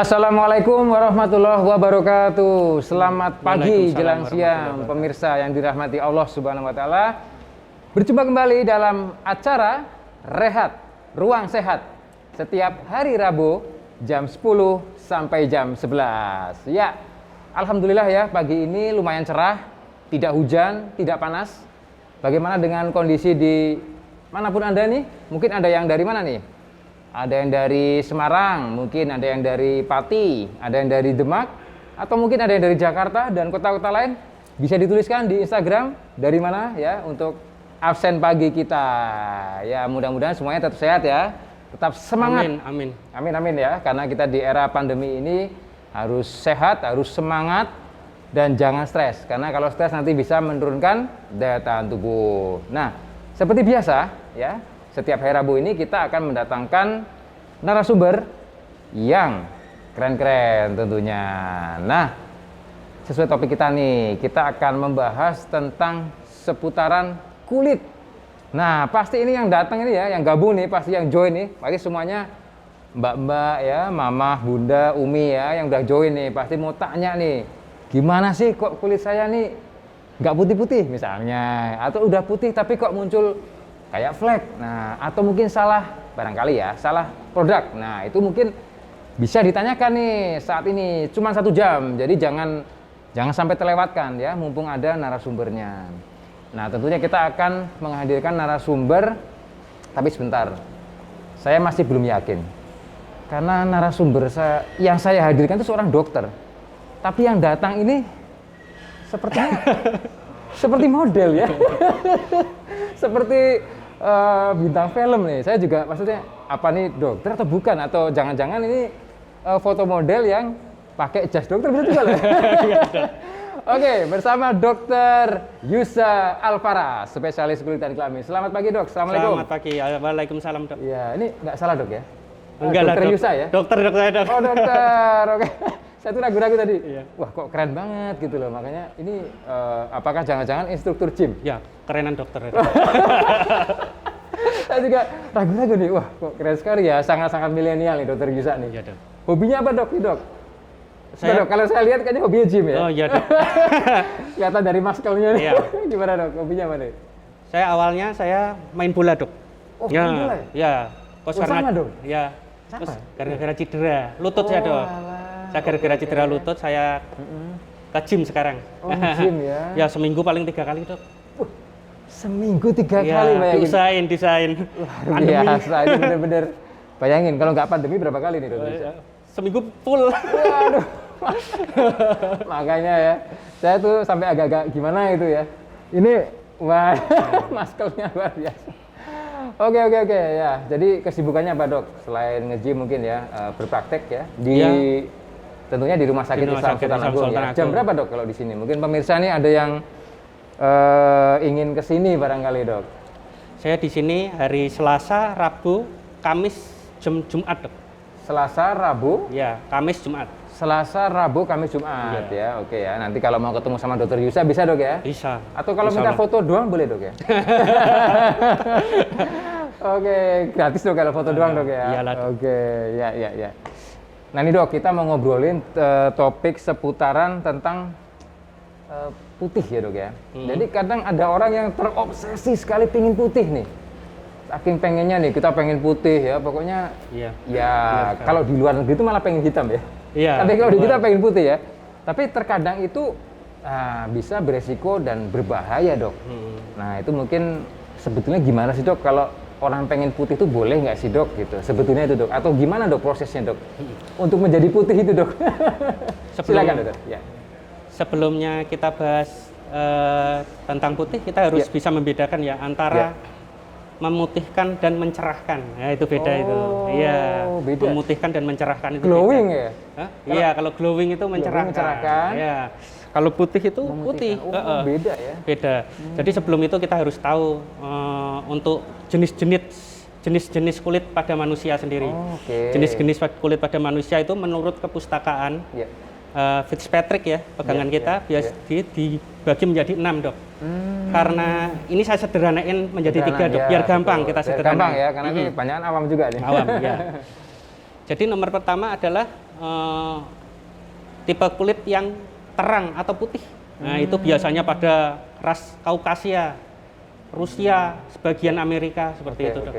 Assalamualaikum warahmatullahi wabarakatuh. Selamat pagi jelang siang pemirsa yang dirahmati Allah Subhanahu wa taala. Berjumpa kembali dalam acara Rehat Ruang Sehat setiap hari Rabu jam 10 sampai jam 11. Ya, alhamdulillah ya, pagi ini lumayan cerah, tidak hujan, tidak panas. Bagaimana dengan kondisi di manapun Anda nih? Mungkin ada yang dari mana nih? Ada yang dari Semarang, mungkin ada yang dari Pati, ada yang dari Demak, atau mungkin ada yang dari Jakarta dan kota-kota lain. Bisa dituliskan di Instagram dari mana ya untuk absen pagi kita. Ya, mudah-mudahan semuanya tetap sehat ya, tetap semangat. Amin. Amin ya, karena kita di era pandemi ini harus sehat, harus semangat, dan jangan stres. Karena kalau stres nanti bisa menurunkan daya tahan tubuh. Nah, seperti biasa ya, setiap hari Rabu ini kita akan mendatangkan narasumber yang keren-keren tentunya. Nah, sesuai topik kita nih, kita akan membahas tentang seputaran kulit. Nah, pasti ini yang datang ini ya, yang gabung nih, pasti yang join nih, pasti semuanya mbak-mbak ya, mama, bunda, umi ya, yang udah join nih, pasti mau tanya nih, gimana sih kok kulit saya nih nggak putih-putih misalnya, atau udah putih tapi kok muncul kayak flek. Nah, atau mungkin salah, barangkali ya, salah produk. Nah, itu mungkin bisa ditanyakan nih saat ini, cuma 1 jam. Jadi jangan sampai terlewatkan ya, mumpung ada narasumbernya. Nah, tentunya kita akan menghadirkan narasumber, tapi sebentar, saya masih belum yakin. Karena narasumber yang saya hadirkan itu seorang dokter. Tapi yang datang ini sepertinya seperti model ya. Seperti bintang film nih. Saya juga maksudnya apa nih, dokter atau bukan, atau jangan-jangan ini foto model yang pakai jas dokter, bisa juga loh. Oke, bersama Dokter Yusa Alvara, spesialis kulit dan kelamin. Selamat pagi dok. Assalamualaikum. Selamat pagi. Waalaikumsalam dok. Iya, ini nggak salah dok ya? Enggak lah, Dokter Yusa ya? Dokter saya dok. Oh dokter, oke. Saya tuh ragu-ragu tadi. Iya. Wah, kok keren banget gitu loh. Makanya ini apakah jangan-jangan instruktur gym? Ya, kerenan dokter. Saya juga ragu-ragu nih. Wah, kok keren sekali ya. Sangat-sangat milenial nih dokter Yusa nih. Iya dok. Hobinya apa dok? Nih dok? Dok, kalau saya lihat kayaknya hobinya gym ya. Oh iya dok. Kelihatan dari maskelnya nih. Iya. Gimana dok? Hobinya apa nih? Awalnya saya main bola dok. Oh, main bola ya? Ya. Kos Oh, sama dong? Ya. Sama? Terus gara-gara cedera lutut saya dok. Alah. Saya gara-gara cedera lutut, saya ke gym sekarang. Oh, gym ya? Ya, seminggu paling 3 kali dok. Seminggu 3 Ya, kali bayangin. desain. Luar biasa, ini bener-bener. Bayangin, kalau nggak pandemi berapa kali nih dok? Seminggu full. Waduh. Makanya ya, saya tuh sampai agak-agak gimana itu ya. Ini, wah, maskelnya luar biasa. Oke ya. Jadi kesibukannya apa dok? Selain nge-gym mungkin ya, berpraktek ya di Ya. Tentunya di Rumah Sakit Islam Sultan Agung ya. Jam berapa dok kalau di sini? Mungkin pemirsa nih ada yang ingin ke sini barangkali dok. Saya di sini hari Selasa, Rabu, Kamis, Jumat dok. Selasa, Rabu, Ya, Kamis, Jumat. Selasa, Rabu, Kamis, Jumat ya. Oke ya. Nanti kalau mau ketemu sama Dokter Yusa bisa dok ya? Bisa. Atau kalau Insya minta Allah. foto doang boleh dok ya? Oke, gratis dok kalau foto doang dok ya? Iyalah, dok. Oke, ya. Nah ini dok, kita mau ngobrolin topik seputaran tentang putih ya dok ya. Jadi kadang ada orang yang terobsesi sekali pingin putih nih. Saking pengennya nih, kita pengen putih ya, pokoknya Iya. ya kalau di luar negeri itu malah pengen hitam ya. Iya. Tapi kalau di kita pengen putih ya. Tapi terkadang itu bisa beresiko dan berbahaya dok. Nah itu mungkin sebetulnya gimana sih dok kalau orang pengen putih itu boleh nggak sih dok gitu? Sebetulnya itu dok. Atau gimana dok prosesnya dok? Untuk menjadi putih itu dok. Silakan dok. Ya. Sebelumnya kita bahas tentang putih, kita harus bisa membedakan ya antara memutihkan dan mencerahkan. Ya itu beda itu. Iya. Beda. Memutihkan dan mencerahkan itu Glowing beda. ya? Hah? Iya, kalau glowing itu mencerahkan. Iya. Kalau putih itu putih. Beda ya? Beda. Jadi sebelum itu kita harus tahu untuk jenis-jenis kulit pada manusia sendiri. Jenis-jenis kulit pada manusia itu menurut kepustakaan Fitzpatrick ya, pegangan kita biasa dibagi menjadi 6 dok. Karena ini saya sederhanain menjadi 3 dok, biar gampang kita sederhanain. Gampang ya, karena ini banyak awam juga nih. Awam ya. Jadi nomor pertama adalah tipe kulit yang terang atau putih. Nah, itu biasanya pada ras Kaukasia, Rusia, sebagian Amerika seperti itu, Dok.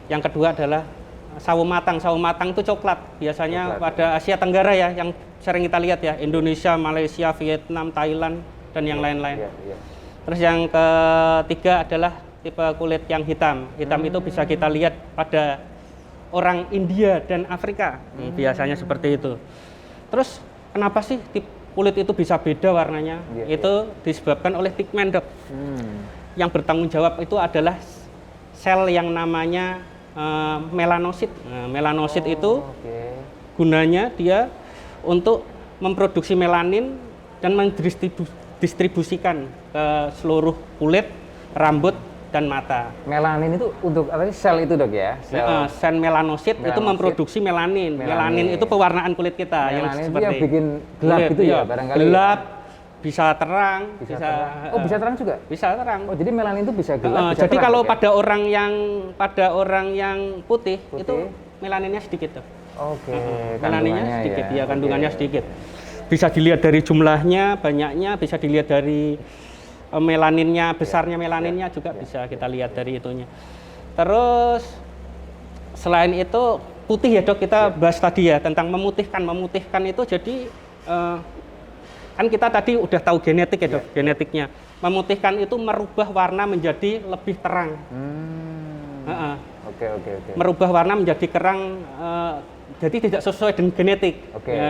Yang kedua adalah sawo matang. Sawo matang itu coklat. Biasanya pada Asia Tenggara ya, yang sering kita lihat ya, Indonesia, Malaysia, Vietnam, Thailand, dan yang lain-lain. Terus yang ketiga adalah tipe kulit yang hitam. Hitam itu bisa kita lihat pada orang India dan Afrika. Biasanya seperti itu. Terus kenapa sih kulit itu bisa beda warnanya? Itu disebabkan oleh pigmen, Dok. Yang bertanggung jawab itu adalah sel yang namanya melanosit. Nah, melanosit itu gunanya dia untuk memproduksi melanin dan mendistribusikan ke seluruh kulit, rambut, dan mata. Melanin itu untuk apa sih? Sel itu, Dok ya? Sel melanosit itu memproduksi melanin. Melanin itu pewarnaan kulit kita. Melanin yang itu seperti yang bikin gelap kulit, gitu ya, barangkali. Gelap, bisa terang, bisa terang. Oh, bisa terang juga? Bisa terang. Oh, jadi melanin itu bisa gelap, bisa jadi terang, kalau ya? pada orang yang putih, itu melaninnya sedikit, Dok. Melaninnya sedikit, ya kandungannya sedikit. Bisa dilihat dari jumlahnya, banyaknya, bisa dilihat dari melaninnya, besarnya melaninnya juga bisa kita lihat dari itunya. Terus selain itu putih ya, Dok, kita bahas tadi ya tentang memutihkan. Memutihkan itu jadi kan kita tadi udah tahu genetik ya, Dok, genetiknya. Memutihkan itu merubah warna menjadi lebih terang. Merubah warna menjadi terang, jadi tidak sesuai dengan genetik.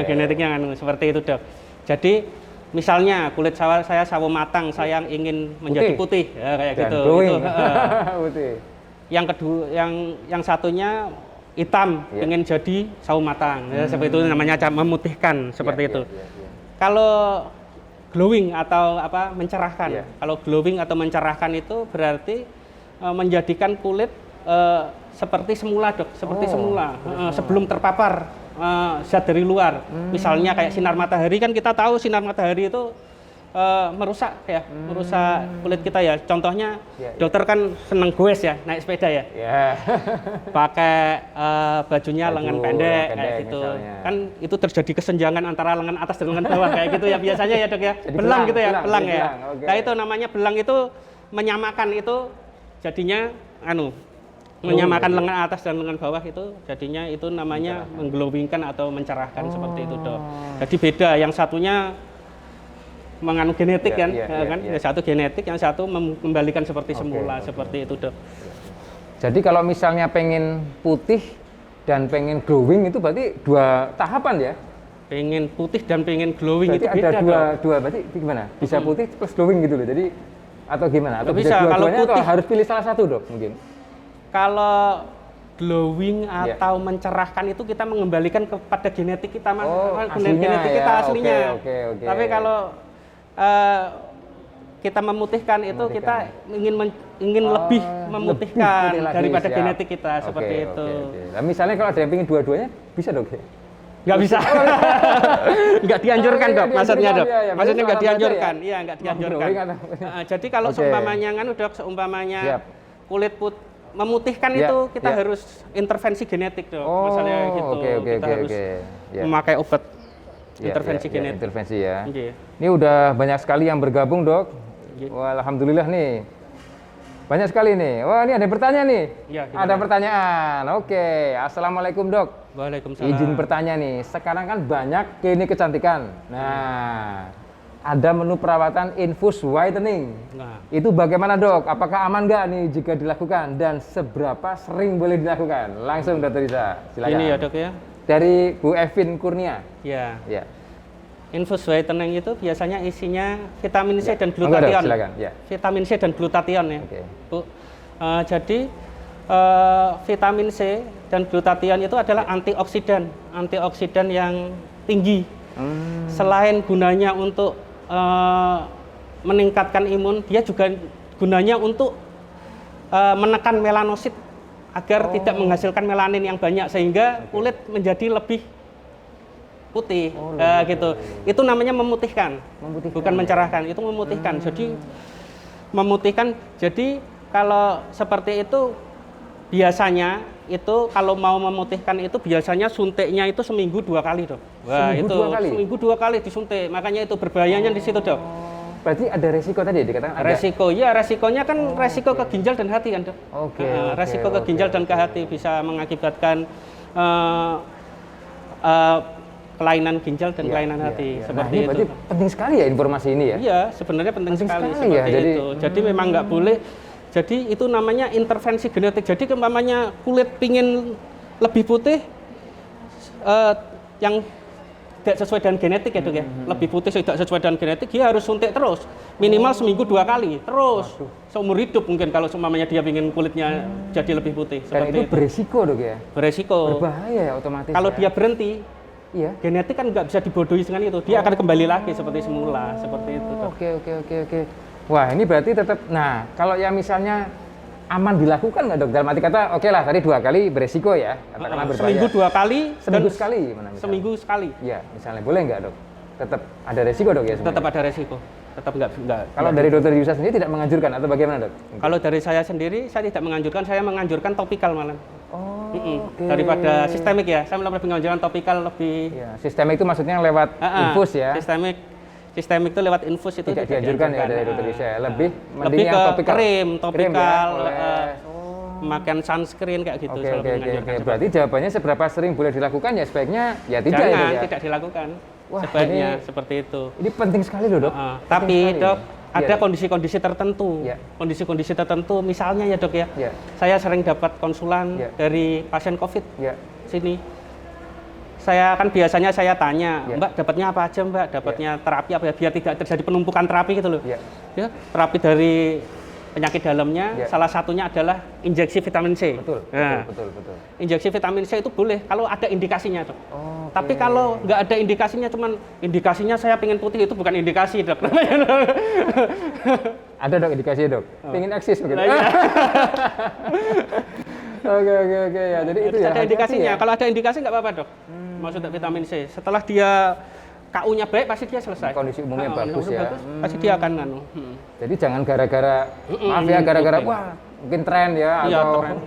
Genetiknya kan seperti itu, Dok. Jadi misalnya kulit saya sawo matang, saya ingin menjadi putih, ya, kayak gitu. Putih. Yang kedua, yang satunya hitam, ingin jadi sawo matang, ya, seperti itu namanya memutihkan, seperti itu. Kalau glowing atau mencerahkan, kalau glowing atau mencerahkan itu berarti menjadikan kulit seperti semula, Dok, seperti semula, sebelum terpapar zat dari luar. Misalnya kayak sinar matahari, kan kita tahu sinar matahari itu merusak kulit kita ya. Contohnya dokter kan seneng goes ya, naik sepeda ya. Pakai bajunya lengan pendek kayak gitu. Misalnya. Kan itu terjadi kesenjangan antara lengan atas dan lengan bawah kayak gitu ya biasanya ya, Dok ya. Belang gitu ya, belang ya. Nah, itu namanya belang, itu menyamakan, itu jadinya menyamakan lengan atas dan lengan bawah, itu jadinya itu namanya mengglowingkan atau mencerahkan, seperti itu, Dok. Jadi beda, yang satunya mengandung genetik kan. Yang satu genetik, yang satu mengembalikan seperti semula, seperti itu, Dok. Jadi kalau misalnya pengen putih dan pengen glowing itu berarti dua tahapan ya? Pengen putih dan pengen glowing berarti itu beda, ada dua berarti gimana? Bisa putih plus glowing gitu loh. Jadi atau gimana? Atau bisa dua-duanya atau harus pilih salah satu, Dok, mungkin? Kalau glowing atau mencerahkan itu kita mengembalikan kepada genetik kita, genetik kita aslinya. Tapi kalau kita memutihkan itu kita ingin lebih memutihkan daripada genetik kita, seperti itu. Nah, misalnya kalau ada yang ingin dua-duanya, bisa, Dok? Nggak bisa. Nggak dianjurkan, Dok, maksudnya, Dok. Maksudnya nggak dianjurkan. Iya, nggak dianjurkan. Jadi kalau seumpamanya kulit putih memutihkan itu kita harus intervensi genetik, Dok. Masalahnya gitu. Kita harus memakai obat intervensi genetik. Intervensi ya. Ini udah banyak sekali yang bergabung, Dok. Wah, alhamdulillah nih. Banyak sekali nih. Wah, ini ada yang bertanya nih. Ada pertanyaan. Assalamualaikum, Dok. Waalaikumsalam. Izin bertanya nih. Sekarang kan banyak klinik kecantikan. Nah, ada menu perawatan infus whitening. Itu bagaimana, Dok? Apakah aman nggak nih jika dilakukan? Dan seberapa sering boleh dilakukan? Langsung, Dr. Riza, silakan. Ini ya, Dok ya. Dari Bu Evin Kurnia. Ya. Infus whitening itu biasanya isinya vitamin C dan glutathione. Silakan. Vitamin C dan glutathione ya, Bu. Jadi vitamin C dan glutathione itu adalah antioksidan yang tinggi. Selain gunanya untuk meningkatkan imun, dia juga gunanya untuk menekan melanosit agar tidak menghasilkan melanin yang banyak, sehingga kulit menjadi lebih putih, gitu. Itu namanya memutihkan, bukan mencerahkan. Itu memutihkan. Jadi memutihkan. Jadi kalau seperti itu biasanya itu kalau mau memutihkan itu biasanya suntiknya itu seminggu 2 kali, Dok. Wah, seminggu itu 2 kali? seminggu 2 kali disuntik. Makanya itu berbahayanya di situ, Dok. Berarti ada resiko tadi ya, dikatakan ada? Resiko, ya resikonya kan resiko ke ginjal dan hati kan, Dok. Resiko ke ginjal dan ke hati bisa mengakibatkan kelainan ginjal dan kelainan hati. Seperti ini berarti penting sekali ya informasi ini ya? Iya, sebenarnya penting sekali seperti ya, itu. Jadi memang nggak boleh. Jadi itu namanya intervensi genetik. Jadi umpamanya kulit pingin lebih putih, yang tidak sesuai dengan genetik ya, Dok ya. Lebih putih tidak sesuai dengan genetik, dia harus suntik terus. Minimal seminggu 2 kali, terus seumur hidup mungkin kalau umpamanya dia ingin kulitnya jadi lebih putih. Dan itu beresiko, Dok ya? Beresiko. Berbahaya ya otomatis. Kalau ya? dia berhenti, iya, genetik kan nggak bisa dibodohi dengan itu. Dia akan kembali lagi seperti semula, seperti itu, Dok. Oke. Wah, ini berarti tetap. Nah, kalau yang misalnya aman dilakukan nggak, Dok? Dalam arti kata, oke lah, tadi 2 kali beresiko ya, katakanlah berbahaya. Seminggu 2 kali. Seminggu sekali gimana? Seminggu sekali. Iya, misalnya boleh nggak, Dok? Tetap ada resiko, Dok ya? Tetap ada resiko. Tetap nggak. Kalau dari Dokter Yusa sendiri tidak menganjurkan atau bagaimana, Dok? Kalau dari saya sendiri, saya tidak menganjurkan. Saya menganjurkan topikal malah. Oke. Daripada sistemik ya, saya lebih menganjurkan topikal lebih. Ya, sistemik itu maksudnya lewat infus ya? Sistemik itu lewat infus itu tidak dianjurkan ya dari Dokter Yusa. Lebih ke topikal. krim, topikal, ya? makan sunscreen kayak gitu. Oke. Berarti jawabannya seberapa sering boleh dilakukan ya sebaiknya ya tidak. Jangan, ya? tidak dilakukan. Wah, sebaiknya seperti itu. Ini penting sekali loh, Dok. Tapi sekali, Dok, ada kondisi-kondisi tertentu. Ya. Kondisi-kondisi tertentu, misalnya ya, Dok ya. Ya. Saya sering dapat konsulan dari pasien COVID. Ya. Sini. Saya kan biasanya saya tanya, Ya. Mbak dapatnya apa aja, Mbak? Dapatnya terapi apa ya? Biar tidak terjadi penumpukan terapi gitu loh. Ya. Ya, terapi dari penyakit dalamnya, salah satunya adalah injeksi vitamin C. Betul. Injeksi vitamin C itu boleh kalau ada indikasinya, Dok. Okay. Tapi kalau nggak ada indikasinya, cuman indikasinya saya pengen putih, itu bukan indikasi, Dok. Ada, Dok, indikasinya, Dok? Pengen eksis begitu? Oke, ya. Jadi itu ya. Ada indikasinya. Ya? Kalau ada indikasi nggak apa-apa, Dok. Maksudnya vitamin C. Setelah dia KU-nya baik, pasti dia selesai. Kondisi umumnya bagus ya. Pasti dia akan nganu. Jadi jangan gara-gara, maaf ya, gara-gara wah mungkin tren ya, iya, atau tren.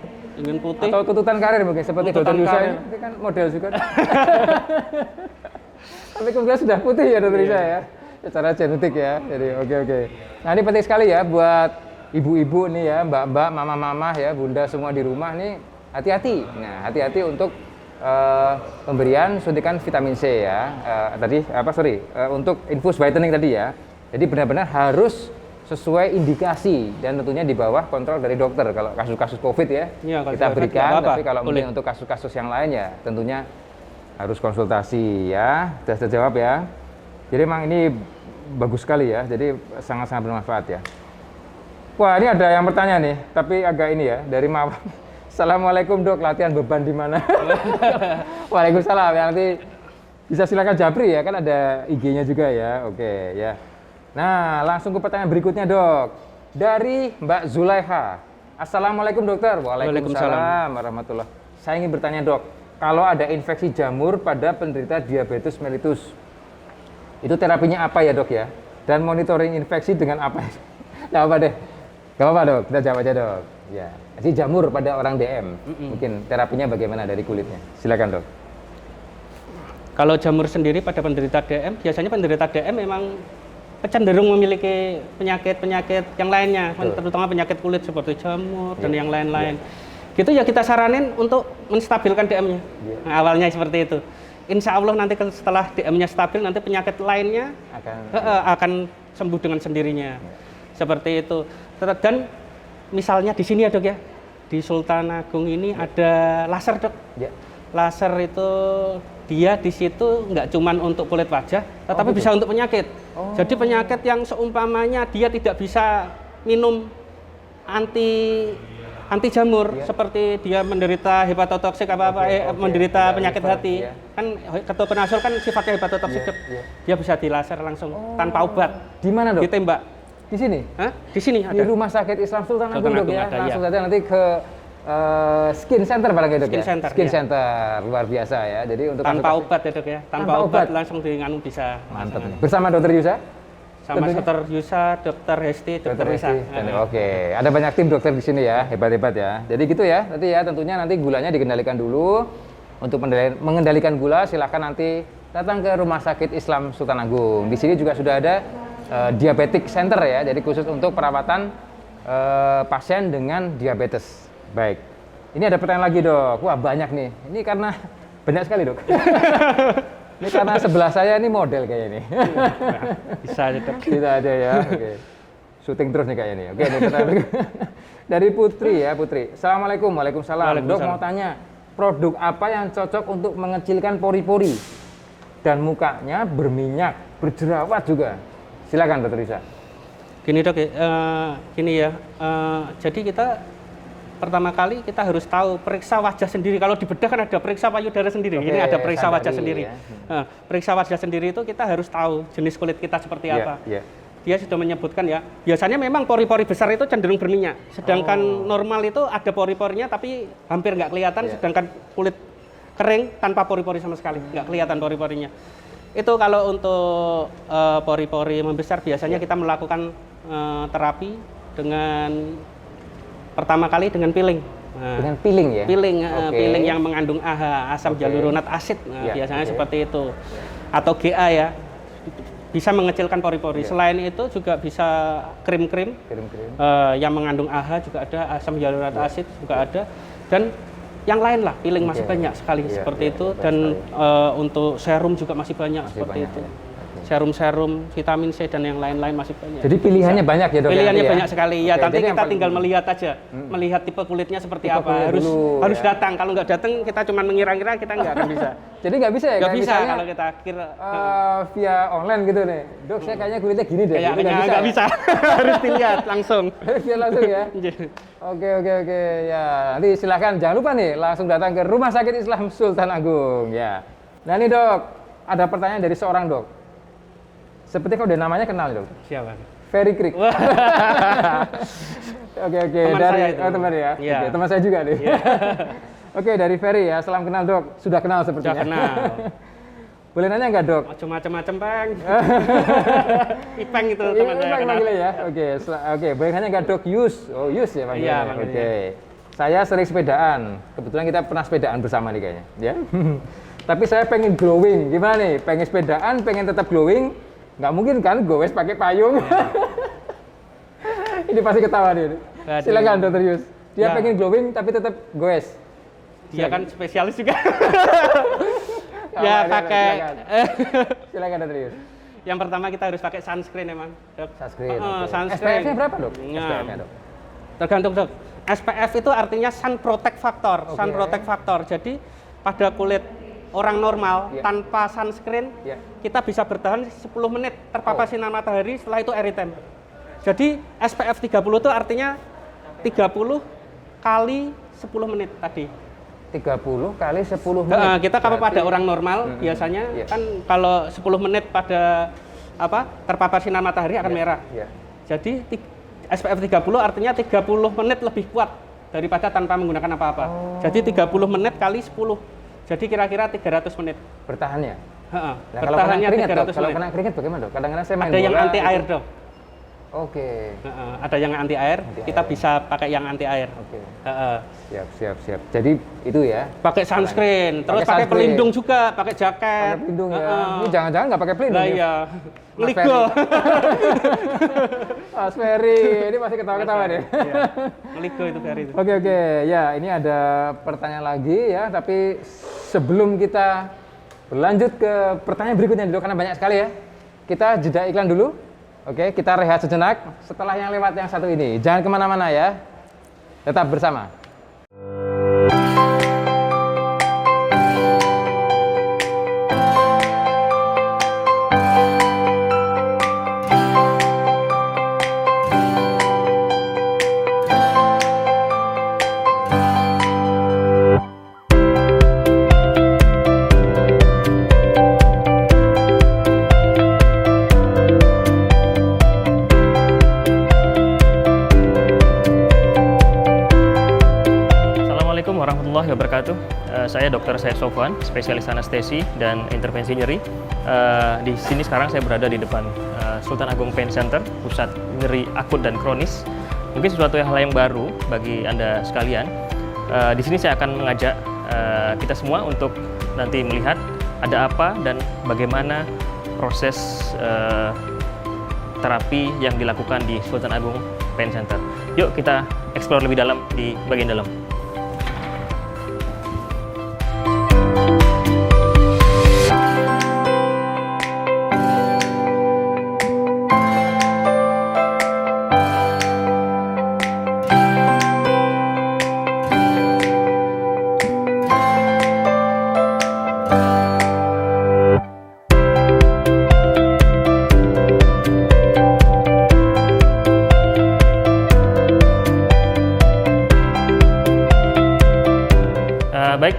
Ingin putih. Atau tuntutan karir mungkin seperti Dokter Yusa ini kan model juga. Tapi kemudian sudah putih ya Dokter Yusa ya. Secara genetik ya. Jadi oke. Nah, ini penting sekali ya buat ibu-ibu nih ya, mbak-mbak, mama-mama ya, bunda semua di rumah nih, hati-hati. Nah, hati-hati untuk pemberian suntikan vitamin C ya. Untuk infus whitening tadi ya. Jadi benar-benar harus sesuai indikasi dan tentunya di bawah kontrol dari dokter. Kalau kasus-kasus COVID ya, kita berikan. Tapi kalau mungkin untuk kasus-kasus yang lain ya, tentunya harus konsultasi ya. Sudah terjawab ya. Jadi memang ini bagus sekali ya. Jadi sangat-sangat bermanfaat ya. Wah, ini ada yang bertanya nih, tapi agak ini ya, dari Mawar. Assalamualaikum, Dok, latihan beban di mana? Waalaikumsalam. Ya, nanti bisa silakan Japri ya, kan ada IG-nya juga ya. Oke ya. Nah, langsung ke pertanyaan berikutnya, Dok. Dari Mbak Zulaiha. Assalamualaikum, Dokter. Waalaikumsalam warahmatullahi. Saya ingin bertanya, Dok, kalau ada infeksi jamur pada penderita diabetes mellitus, itu terapinya apa ya, Dok ya? Dan monitoring infeksi dengan apa? Nggak apa deh. Gak apa-apa, Dok, kita jawab aja, Dok. Ya, jadi jamur pada orang DM, mungkin terapinya bagaimana dari kulitnya? Silakan, Dok. Kalau jamur sendiri pada penderita DM, biasanya penderita DM memang cenderung memiliki penyakit-penyakit yang lainnya, terutama penyakit kulit seperti jamur dan yang lain-lain. Gitu ya kita saranin untuk menstabilkan DM-nya. Nah, awalnya seperti itu. Insya Allah nanti setelah DM-nya stabil, nanti penyakit lainnya akan sembuh dengan sendirinya. Seperti itu. Dan misalnya di sini ya, Dok ya, di Sultan Agung ini ada laser, Dok. Laser itu dia di situ nggak cuman untuk kulit wajah, tetapi bisa untuk penyakit. Jadi penyakit yang seumpamanya dia tidak bisa minum anti jamur, seperti dia menderita hepatotoksik menderita penyakit hati. Kan ketoconazole kan sifatnya hepatotoksik, Dok. Dia bisa dilaser langsung tanpa obat. Di mana, Dok? Ditembak. Di sini? Di sini ada. Di Rumah Sakit Islam Sultan Agung, Dok ya. Langsung saja nanti ke Skin Center barang gitu ya. Skin Center luar biasa ya. Jadi untuk tanpa obat ya, Dok ya. Tanpa obat langsung di nganu bisa. Mantap nih. Bersama Dokter Yusa? Sama tentunya? Dr. Yusa, Dr. Hesti, Dr. Risa. Oke, ada banyak tim dokter di sini ya, hebat-hebat ya. Jadi gitu ya, tentunya nanti gulanya dikendalikan dulu. Untuk mengendalikan gula, silakan nanti datang ke Rumah Sakit Islam Sultan Agung. Di sini juga sudah ada diabetic center ya, jadi khusus untuk perawatan pasien dengan diabetes. Baik, ini ada pertanyaan lagi dok. Wah banyak nih, ini karena banyak sekali dok. Ini karena sebelah saya ini model kayak ini. Bisa aja dok. Bisa aja ya. Oke. Syuting terus nih kayak ini. Oke, ini pertanyaan dari Putri ya, Putri. Assalamualaikum. Waalaikumsalam. Dok mau tanya, produk apa yang cocok untuk mengecilkan pori-pori dan mukanya berminyak, berjerawat juga? Silakan Dr. Risa. Gini dok, gini ya. Jadi kita pertama kali kita harus tahu periksa wajah sendiri. Kalau di bedah kan ada periksa payudara sendiri. Oke, ini ada periksa wajah ya. sendiri. Periksa wajah sendiri itu kita harus tahu jenis kulit kita seperti apa. Dia sudah menyebutkan ya. Biasanya memang pori-pori besar itu cenderung berminyak. Sedangkan normal itu ada pori-porinya tapi hampir nggak kelihatan. Sedangkan kulit kering tanpa pori-pori sama sekali, nggak kelihatan pori-porinya. Itu kalau untuk pori-pori membesar biasanya kita melakukan terapi dengan pertama kali dengan peeling. Dengan peeling ya? Peeling yang mengandung AHA, asam hyaluronat asid. Biasanya seperti itu. Atau GA ya. Bisa mengecilkan pori-pori. Selain itu juga bisa krim-krim. Yang mengandung AHA juga ada, asam hyaluronat asid juga ada. Dan yang lain lah, peeling masih banyak sekali seperti itu. Dan untuk serum juga masih banyak seperti itu. Serum-serum, vitamin C dan yang lain-lain masih banyak. Jadi pilihannya banyak ya dok? Pilihannya banyak sekali. Ya, nanti kita tinggal melihat aja, melihat tipe kulitnya seperti apa. Harus datang. Kalau nggak datang, kita cuma mengira-ngira, kita nggak akan bisa. Jadi nggak bisa ya? Nggak bisa kalau kita kira via online gitu nih. Dok, saya kayaknya kulitnya gini deh. Kayaknya nggak bisa. Harus dilihat langsung. Lihat langsung ya. Oke. Ya, nanti silakan jangan lupa nih langsung datang ke Rumah Sakit Islam Sultan Agung ya. Nah ini dok, ada pertanyaan dari seorang dok. Seperti kalau udah namanya kenal dok. Siapa? Ferry Krik. Oke. Teman Dari saya itu. Teman ya. Oke, teman saya juga nih. Oke, dari Ferry ya. Salam kenal dok. Sudah kenal sepertinya. Sudah kenal. Boleh nanya nggak dok? Macam-macam peng. Ipeng itu teman saya Ipeng kenal. manggilnya ya. Oke. Boleh nanya nggak dok? Yus. Oh Yus ya manggilnya. Iya, manggilnya. Oke. Saya sering sepedaan. Kebetulan kita pernah sepedaan bersama nih kayaknya. Ya. Tapi saya pengen glowing. Gimana nih? Pengen sepedaan, pengen tetap glowing. Nggak mungkin kan gowes pakai payung. Ini pasti ketawa nih. Silakan Dr. Yus. Dia pengen glowing tapi tetap goes. Dia kan spesialis juga. Ya pakai. Silakan Dr. Yus. Yang pertama kita harus pakai sunscreen emang. Dok. Sunscreen. Sunscreen. SPF-nya berapa dok? Nah, SPF-nya dok. Tergantung dok. SPF itu artinya sun protect factor. Sun protect factor. Jadi pada kulit orang normal tanpa sunscreen kita bisa bertahan 10 menit terpapar sinar matahari, setelah itu erythema. Jadi SPF 30 itu artinya 30 kali 10 menit tadi. 30 kali 10 menit. Kita kalau pada orang normal biasanya kan kalau 10 menit pada terpapar sinar matahari akan merah. Jadi SPF 30 artinya 30 menit lebih kuat daripada tanpa menggunakan apa-apa. Jadi 30 menit kali 10. Jadi kira-kira 300 menit. Bertahannya? Nah, bertahannya 300 menit. Kalau menit. kena keringat bagaimana dok? Kadang-kadang saya main ada yang anti air dok. Oke. Ada yang anti air, kita bisa pakai yang anti air. Oke. Siap. Jadi itu ya. Pakai sunscreen, terus pakai pelindung juga, pakai jaket. Pakai pelindung ya. Ini jangan-jangan nggak pakai pelindung. Nah, iya. Ngeligo. Mas Ferry, ini masih ketawa-ketawa deh. Ngeligo itu Ferry itu. Oke. Ya, ini ada pertanyaan lagi ya, tapi sebelum kita berlanjut ke pertanyaan berikutnya dulu karena banyak sekali ya. Kita jeda iklan dulu. Oke, kita rehat sejenak setelah yang lewat yang satu ini. Jangan kemana-mana ya, tetap bersama. wabarakatuh. Saya Dr. Said Sofwan, spesialis anestesi dan intervensi nyeri. Di sini sekarang saya berada di depan Sultan Agung Pain Center, pusat nyeri akut dan kronis. Mungkin sesuatu hal yang baru bagi Anda sekalian. Di sini saya akan mengajak kita semua untuk nanti melihat ada apa dan bagaimana proses terapi yang dilakukan di Sultan Agung Pain Center. Yuk kita explore lebih dalam di bagian dalam. Baik,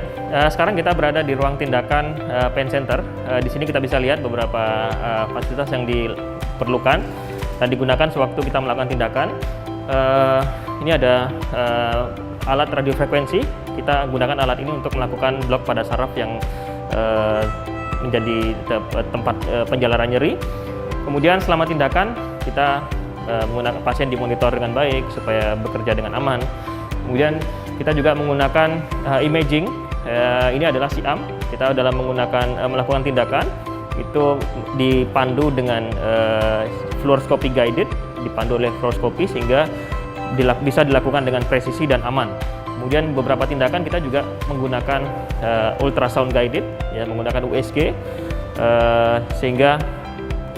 sekarang kita berada di ruang tindakan Pain Center. Di sini kita bisa lihat beberapa fasilitas yang diperlukan dan digunakan sewaktu kita melakukan tindakan. Ini ada alat radiofrekuensi. Kita gunakan alat ini untuk melakukan blok pada saraf yang menjadi tempat penjalaran nyeri. Kemudian selama tindakan kita menggunakan pasien dimonitor dengan baik supaya bekerja dengan aman. Kemudian kita juga menggunakan imaging. Ini adalah siam. Kita dalam melakukan tindakan itu dipandu dengan fluoroscopy guided, dipandu oleh fluoroskopi sehingga bisa dilakukan dengan presisi dan aman. Kemudian beberapa tindakan kita juga menggunakan ultrasound guided, ya, menggunakan USG sehingga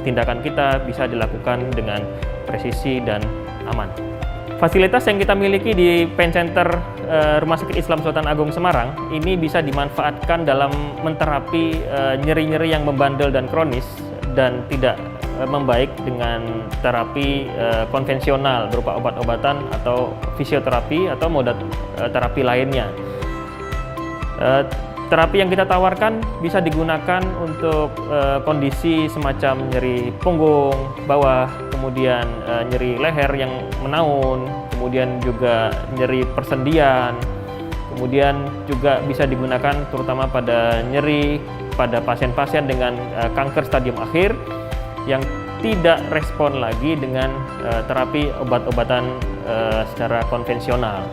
tindakan kita bisa dilakukan dengan presisi dan aman. Fasilitas yang kita miliki di Pain Center Rumah Sakit Islam Sultan Agung Semarang ini bisa dimanfaatkan dalam menterapi nyeri-nyeri yang membandel dan kronis dan tidak membaik dengan terapi konvensional berupa obat-obatan atau fisioterapi atau moda terapi lainnya. Terapi yang kita tawarkan bisa digunakan untuk kondisi semacam nyeri punggung bawah, kemudian nyeri leher yang menaun, kemudian juga nyeri persendian, kemudian juga bisa digunakan terutama pada nyeri pada pasien-pasien dengan kanker stadium akhir yang tidak respon lagi dengan terapi obat-obatan secara konvensional.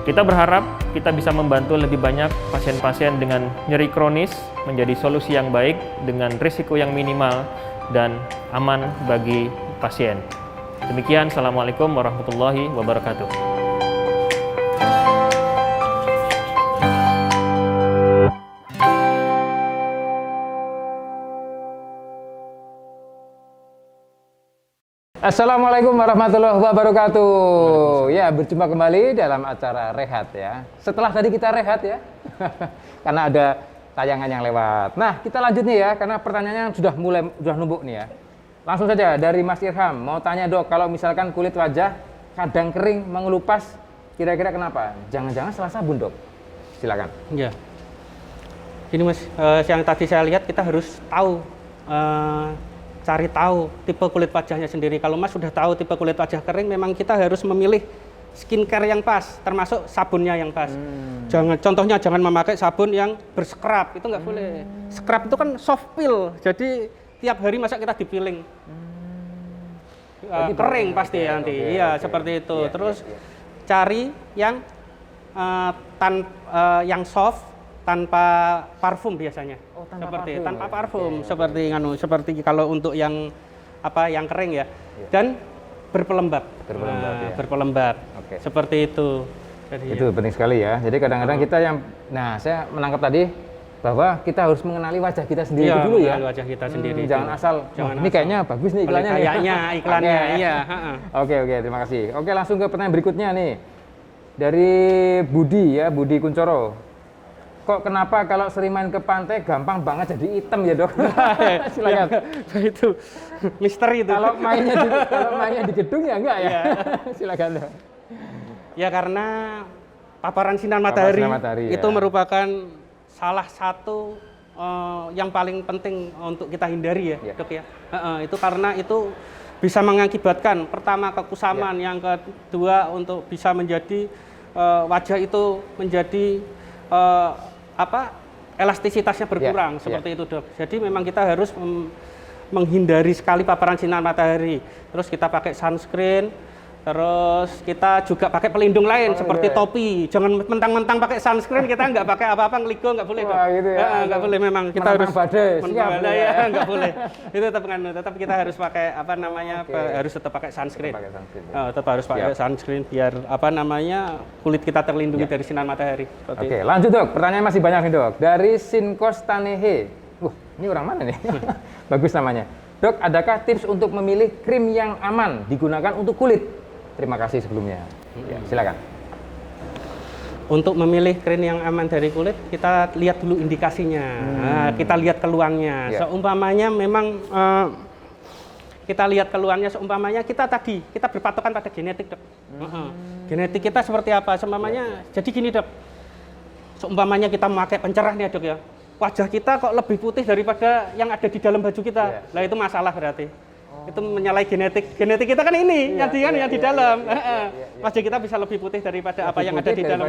Kita berharap kita bisa membantu lebih banyak pasien-pasien dengan nyeri kronis menjadi solusi yang baik dengan risiko yang minimal dan aman bagi pasien. Demikian, Assalamualaikum warahmatullahi wabarakatuh. Assalamualaikum warahmatullahi wabarakatuh. Ya, berjumpa kembali dalam acara Rehat ya. Setelah tadi kita rehat ya, karena ada tayangan yang lewat. Nah, kita lanjut nih ya, karena pertanyaannya sudah numpuk nih ya. Langsung saja dari Mas Irham, mau tanya dok, kalau misalkan kulit wajah kadang kering mengelupas, kira-kira kenapa? Jangan-jangan salah sabun dok? Silakan. Ya, ini Mas, yang tadi saya lihat kita harus tahu. Cari tahu tipe kulit wajahnya sendiri. Kalau Mas sudah tahu tipe kulit wajah kering, memang kita harus memilih skincare yang pas, termasuk sabunnya yang pas. Contohnya jangan memakai sabun yang berscrub, itu nggak boleh. Scrub itu kan soft peel, jadi tiap hari masa kita dipiling. Kering pasti nanti. Iya, seperti itu. Terus cari yang yang soft tanpa parfum biasanya. Seperti parfum, tanpa parfum, seperti kalau untuk yang kering ya. Dan berpelembab. Berpelembab. Seperti itu. Jadi, itu penting sekali ya. Jadi kadang-kadang kita saya menangkap tadi bahwa kita harus mengenali wajah kita sendiri dulu ya. Wajah kita sendiri. Jangan asal. Ini kayaknya bagus nih iklannya. Kayaknya iklannya, iya. Oke, terima kasih. Oke, langsung ke pertanyaan berikutnya nih. Dari Budi ya, Budi Kuncoro. Kok kenapa kalau sering main ke pantai gampang banget jadi hitam ya dok? Silakan. Itu misteri itu. Kalau mainnya di gedung ya enggak ya? Silakan dok. Ya karena paparan sinar matahari, itu merupakan salah satu yang paling penting untuk kita hindari ya dok ya. Itu karena itu bisa mengakibatkan pertama kekusaman, yang kedua untuk bisa menjadi wajah itu menjadi elastisitasnya berkurang seperti itu, Dok. Jadi memang kita harus menghindari sekali paparan sinar matahari. Terus kita pakai sunscreen, terus kita juga pakai pelindung lain seperti topi. Jangan mentang-mentang pakai sunscreen kita nggak pakai apa-apa, ngeligo nggak boleh, Dok. Gitu ya. Nggak boleh, memang kita harus badai, ya, nggak boleh. Itu tetap kita harus pakai harus tetap pakai sunscreen. Tetap harus pakai sunscreen biar kulit kita terlindungi dari sinar matahari. Oke, lanjut, Dok. Pertanyaan masih banyak nih, Dok. Dari Sinkos Tanehe. Ini orang mana nih? Bagus namanya. Dok, adakah tips untuk memilih krim yang aman digunakan untuk kulit? Terima kasih sebelumnya. Ya, silakan. Untuk memilih krim yang aman dari kulit, kita lihat dulu indikasinya. Kita lihat keluhannya. Seumpamanya memang kita lihat keluhannya, seumpamanya kita berpatokan pada genetik, Dok. Genetik kita seperti apa? Seumpamanya, jadi gini, Dok. Seumpamanya kita memakai pencerah nih, Dok, ya. Wajah kita kok lebih putih daripada yang ada di dalam baju kita. Lah itu masalah berarti. Itu menyalahi genetik. Genetik kita kan ini, yang di dalam. Wajah kita bisa lebih putih daripada apa yang ada di dalam.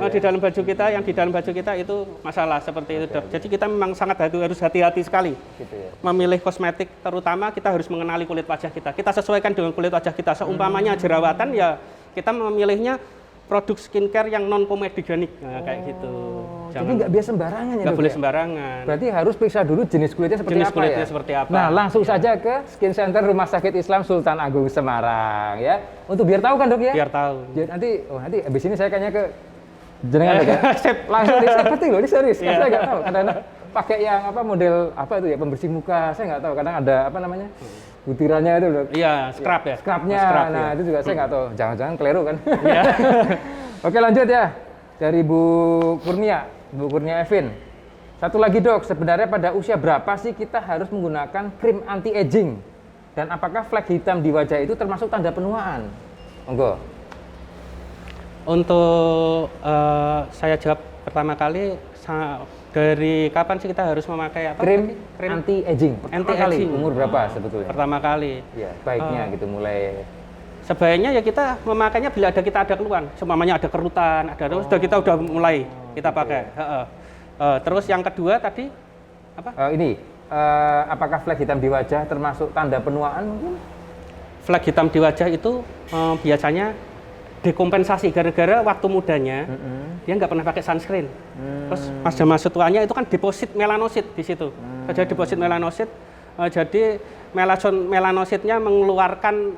Di dalam baju kita, yang di dalam baju kita itu masalah seperti itu, Dok. Jadi kita memang harus hati-hati sekali memilih kosmetik, terutama kita harus mengenali kulit wajah kita. Kita sesuaikan dengan kulit wajah kita. Seumpamanya jerawatan, ya kita memilihnya produk skincare yang non komedogenik, kayak gitu. Jadi nggak biasa sembarangan ya, nggak boleh ya? Sembarangan. Berarti harus periksa dulu jenis kulitnya seperti apa. Nah, langsung saja ke Skin Center Rumah Sakit Islam Sultan Agung Semarang ya. Untuk biar tahu kan, Dok, ya? Biar tahu. Nanti abis ini saya kayaknya ke jenengan, Dok, ya. Langsung seperti loh, ini serius. Saya nggak tahu. Kadang-kadang pakai yang model itu ya, pembersih muka. Saya nggak tahu. Kadang ada butirannya itu, Dok. Iya, scrub ya. Scrubnya. Nah, itu juga saya nggak tahu. Jangan-jangan keliru kan? Iya. Oke, lanjut ya. Dari Bu Kurnia Evin. Satu lagi, Dok, sebenarnya pada usia berapa sih kita harus menggunakan krim anti-aging? Dan apakah flek hitam di wajah itu termasuk tanda penuaan? Monggo. Untuk saya jawab pertama kali, dari kapan sih kita harus memakai krim anti-aging? Anti-aging. Umur berapa sebetulnya? Pertama kali. Ya, baiknya mulai. Sebaiknya ya kita memakainya bila kita ada keluhan, seumpamanya ada kerutan, kita udah mulai kita pakai. Terus yang kedua tadi apa? Apakah flek hitam di wajah termasuk tanda penuaan mungkin? Flek hitam di wajah itu biasanya dekompensasi gara-gara waktu mudanya dia nggak pernah pakai sunscreen. Terus masa tuanya itu kan deposit melanosit di situ. Jadi deposit melanosit, jadi melanositnya mengeluarkan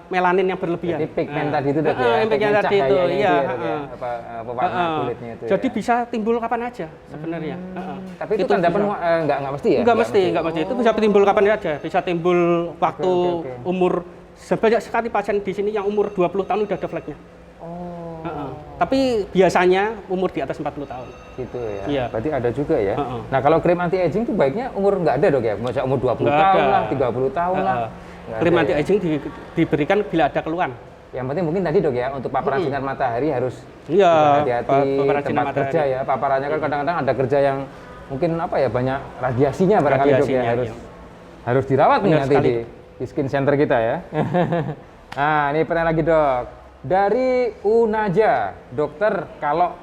melanin yang berlebihan. Jadi pigmen tadi itu, Dok, ya. Pigmen tadi itu, iya. Warna kulitnya itu. Jadi bisa timbul kapan aja sebenarnya. Tapi itu tanda penuaan nggak mesti ya? Nggak mesti. Itu bisa timbul kapan aja. Bisa timbul waktu umur. Banyak sekali pasien di sini yang umur 20 tahun udah ada fleknya. Tapi biasanya umur di atas 40 tahun. Gitu ya. Iya. Berarti ada juga ya. Nah, kalau krim anti aging itu baiknya umur nggak ada, Dok, ya? Misalnya umur 20 tahun lah, 30 tahun lah. Krim anti aging diberikan bila ada keluhan. Yang penting mungkin tadi, Dok, ya, untuk paparan sinar matahari harus hati-hati. Tempat kerja ya. Paparannya kan kadang-kadang ada kerja yang mungkin banyak radiasinya barangkali, Dok, ya. Harus dirawat nih nanti di skin center kita ya. Nah, ini pertanyaan lagi, Dok. Dari Unaja, dokter, kalau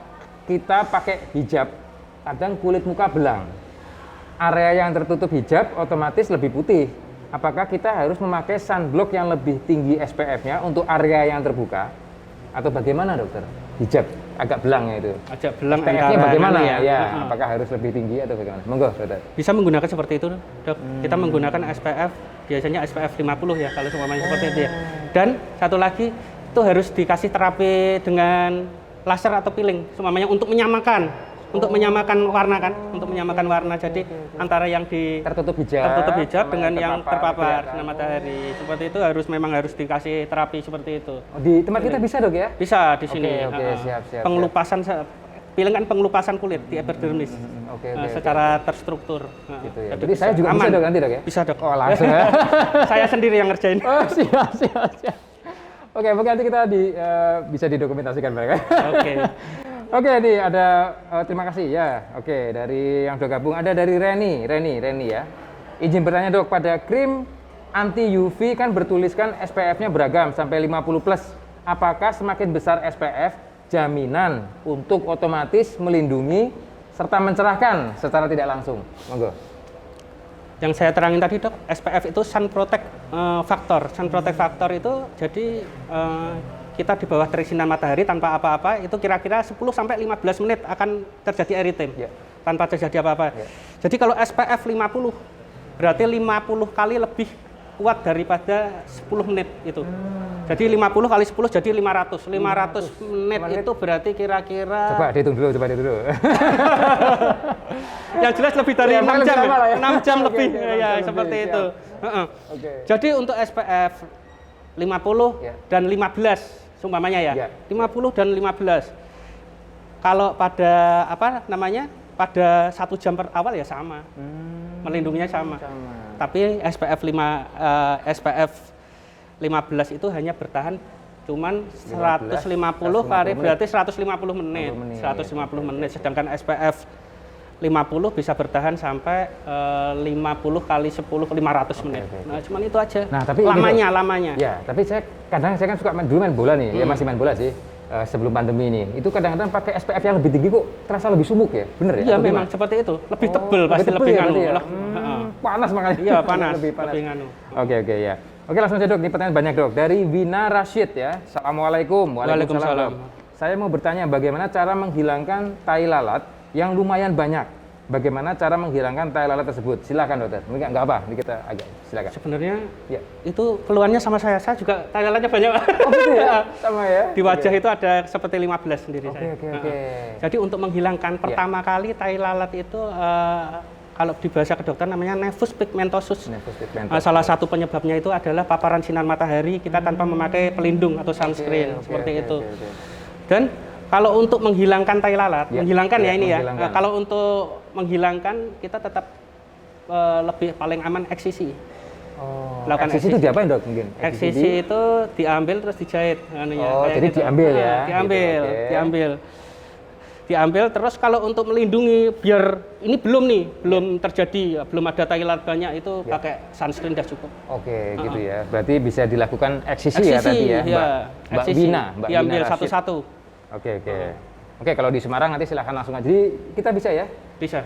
kita pakai hijab, kadang kulit muka belang. Area yang tertutup hijab otomatis lebih putih. Apakah kita harus memakai sunblock yang lebih tinggi SPF-nya untuk area yang terbuka? Atau bagaimana, dokter? Hijab agak belangnya itu. Agak belang SPF-nya bagaimana ya? Apakah harus lebih tinggi atau bagaimana? Monggo, dokter. Bisa menggunakan seperti itu, Dok. Kita menggunakan SPF, biasanya SPF 50 ya, kalau semuanya seperti itu ya. Dan satu lagi, itu harus dikasih terapi dengan laser atau peeling, semuanya untuk menyamakan. Untuk menyamakan warna kan, jadi antara yang tertutup hijab dengan yang terpapar sinar matahari. Seperti itu memang harus dikasih terapi seperti itu. Di tempat kita bisa, Dok, ya? Bisa di sini. Oke, siap. Pengelupasan peeling kan pengelupasan kulit di epidermis. Secara terstruktur. Gitu ya. Jadi saya juga aman. Bisa, Dok, nanti, Dok, ya? Bisa, Dok. Oh, langsung ya. Saya sendiri yang ngerjain. Oh, siap. Oke, mungkin nanti kita bisa didokumentasikan mereka. Oke, nih ada terima kasih ya. Oke, dari yang sudah gabung ada dari Reni ya. Izin bertanya, Dok, pada krim anti UV kan bertuliskan SPF-nya beragam sampai 50+. apakah semakin besar SPF jaminan untuk otomatis melindungi serta mencerahkan secara tidak langsung? Monggo. Yang saya terangin tadi dok, SPF itu sun protect factor. Sun protect factor itu jadi kita di bawah terik sinar matahari tanpa apa-apa itu kira-kira 10 sampai 15 menit akan terjadi erytem tanpa terjadi apa-apa. Jadi kalau SPF 50 berarti 50 kali lebih kuat daripada 10 menit itu. Jadi 50 kali 10 jadi 500. 500 menit itu berarti kira-kira Coba dihitung dulu. yang jelas lebih dari 6 jam. Ya? 6 jam lebih ya seperti lebih, itu. Jadi untuk SPF 50 dan 15 seumpamanya ya. 50 dan 15. Kalau pada pada 1 jam per awal ya sama. Melindunginya sama. Tapi SPF 15 itu hanya bertahan cuman 150 kali berarti 150 menit. 150 menit. Sedangkan SPF 50 bisa bertahan sampai 50 kali 10 500 menit. Nah, cuman itu aja. Nah, tapi lamanya. Ya, tapi saya kan suka main bola nih. Ya masih main bola sih. Sebelum pandemi ini, itu kadang-kadang pakai SPF yang lebih tinggi kok terasa lebih sumuk ya, bener ya? Iya memang seperti itu, lebih tebel pasti lebih nganu. Panas makanya. Iya panas, lebih nganu. Oke ya. Oke langsung saja dok, ini pertanyaan banyak dok. Dari Wina Rashid ya, Assalamualaikum. Waalaikumsalam. Saya mau bertanya bagaimana cara menghilangkan tai lalat yang lumayan banyak. Bagaimana cara menghilangkan tai lalat tersebut? Silakan dokter. Mungkin nggak apa, ini kita agak silakan. Sebenarnya itu keluhannya sama saya juga tai lalatnya banyak. Oh gitu ya? Sama ya? Di wajah itu ada seperti 15 sendiri saya. Oke. Jadi untuk menghilangkan pertama kali tai lalat itu kalau di bahasa kedokteran namanya nevus pigmentosus. Salah satu penyebabnya itu adalah paparan sinar matahari kita tanpa memakai pelindung atau sunscreen seperti itu. Dan kalau untuk menghilangkan tai lalat, kalau untuk menghilangkan kita tetap lebih paling aman eksisi. Lakukan eksisi itu diapain dok mungkin? Eksisi itu diambil terus dijahit. Jadi gitu. Diambil ya? Diambil terus kalau untuk melindungi biar ini belum terjadi, belum ada tai lalat banyak itu pakai sunscreen dah cukup. Oke, gitu ya. Berarti bisa dilakukan eksisi ya tadi ya, Mbak Wina. Diambil satu-satu. Oke, kalau di Semarang nanti silahkan langsung aja. Jadi kita bisa ya? Bisa.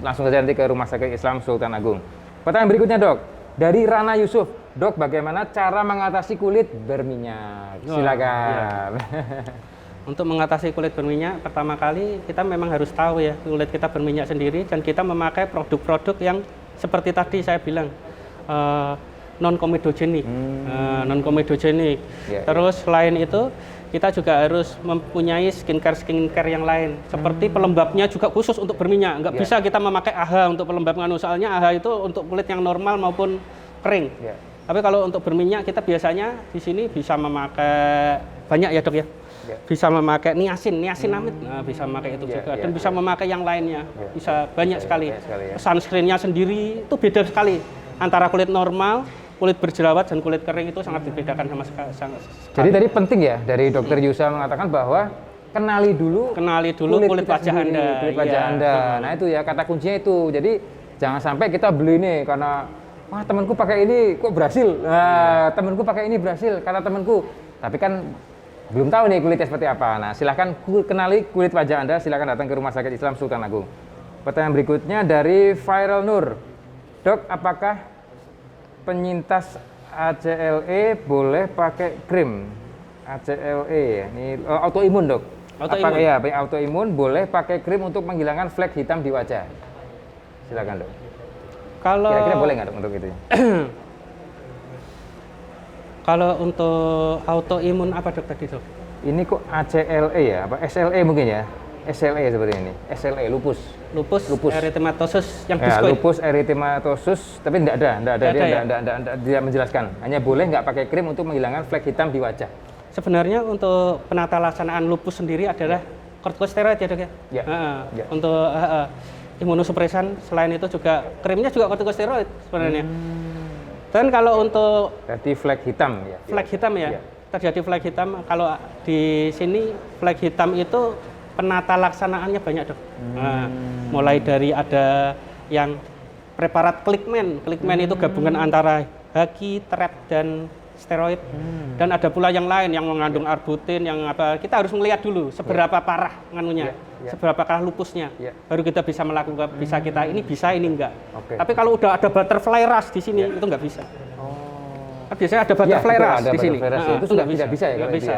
Langsung saja nanti ke Rumah Sakit Islam Sultan Agung. Pertanyaan berikutnya dok, dari Rana Yusuf. Dok, bagaimana cara mengatasi kulit berminyak? Silakan. Untuk mengatasi kulit berminyak, pertama kali kita memang harus tahu ya kulit kita berminyak sendiri dan kita memakai produk-produk yang seperti tadi saya bilang non-komedogenik. Terus selain itu kita juga harus mempunyai skincare yang lain seperti pelembabnya juga khusus untuk berminyak. Nggak bisa kita memakai AHA untuk pelembab nganu, soalnya AHA itu untuk kulit yang normal maupun kering. Tapi kalau untuk berminyak kita biasanya di sini bisa memakai banyak ya dok ya. Bisa memakai niacinamide, bisa memakai itu juga dan bisa memakai yang lainnya, bisa banyak sekali. Sunscreen-nya sendiri itu beda sekali antara kulit normal, kulit berjerawat dan kulit kering itu sangat dibedakan sama sekali. Jadi tadi penting ya dari dokter Yusa mengatakan bahwa kenali dulu kulit wajah Anda. Nah itu ya kata kuncinya itu. Jadi jangan sampai kita beli ini karena wah temanku pakai ini kok berhasil. Temanku pakai ini berhasil karena temanku. Tapi kan belum tahu nih kulitnya seperti apa. Nah, silahkan kenali kulit wajah Anda, silahkan datang ke Rumah Sakit Islam Sultan Agung. Pertanyaan berikutnya dari Viral Nur. Dok, apakah penyintas ACLE boleh pakai krim? ACLE, ini autoimun dok. Autoimun boleh pakai krim untuk menghilangkan flek hitam di wajah? Silakan dok. Kira-kira boleh nggak dok untuk itu? Kalau untuk autoimun apa dok tadi dok? Ini kok ACLE ya? Apa SLE mungkin ya? SLE seperti ini. SLE lupus erythematosus yang biskoid. Lupus erythematosus, tapi tidak dia menjelaskan. Hanya boleh nggak pakai krim untuk menghilangkan flek hitam di wajah. Sebenarnya untuk penata laksanaan lupus sendiri adalah kortikosteroid ya dok ya. Untuk imunosupresan selain itu juga krimnya juga kortikosteroid sebenarnya. Dan kalau untuk berarti flek hitam ya. Terjadi flek hitam. Kalau di sini flek hitam itu penata laksanaannya banyak dok. Mulai dari ada yang preparat Clickman. Clickman itu gabungan antara haki, trep dan steroid. Dan ada pula yang lain yang mengandung arbutin, yang apa. Kita harus melihat dulu seberapa parah nganunya, seberapa parah lupusnya. Baru kita bisa melakukan, bisa kita ini bisa, ini enggak. Tapi kalau udah ada butterfly rash di sini itu enggak bisa. Biasanya ada butterfly rash di sini. Itu sudah tidak bisa ya? Nggak bisa,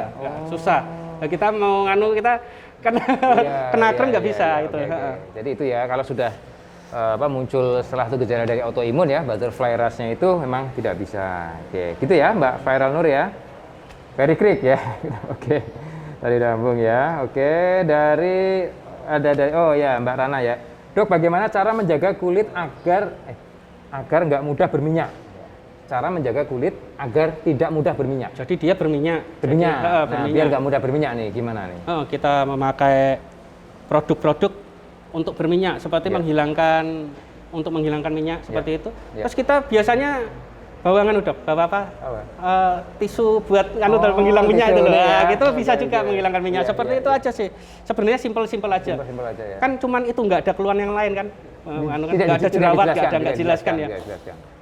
susah. Nah, kita mau nganu kita kena krem nggak bisa itu. Jadi itu ya, kalau sudah muncul setelah itu gejala dari autoimun ya, butterfly rash-nya itu memang tidak bisa. Oke, gitu ya Mbak Viral Nur ya. Very quick ya. Oke. Tadi nyambung ya. Oke, dari oh ya Mbak Rana ya. Dok, bagaimana cara menjaga kulit agar nggak mudah berminyak? Cara menjaga kulit agar tidak mudah berminyak. Jadi dia berminyak. Nah, biar nggak mudah berminyak nih, gimana nih? Kita memakai produk-produk untuk berminyak, seperti menghilangkan minyak seperti itu. Terus kita biasanya bawa bawa apa? Tisu buat menghilang minyak itu loh. Nah, gitu bisa juga menghilangkan minyak. Seperti itu aja sih. Sebenarnya simpel-simpel aja. Ya. Kan cuman itu nggak ada keluhan yang lain kan? Nggak ada jerawat, nggak jelaskan ya.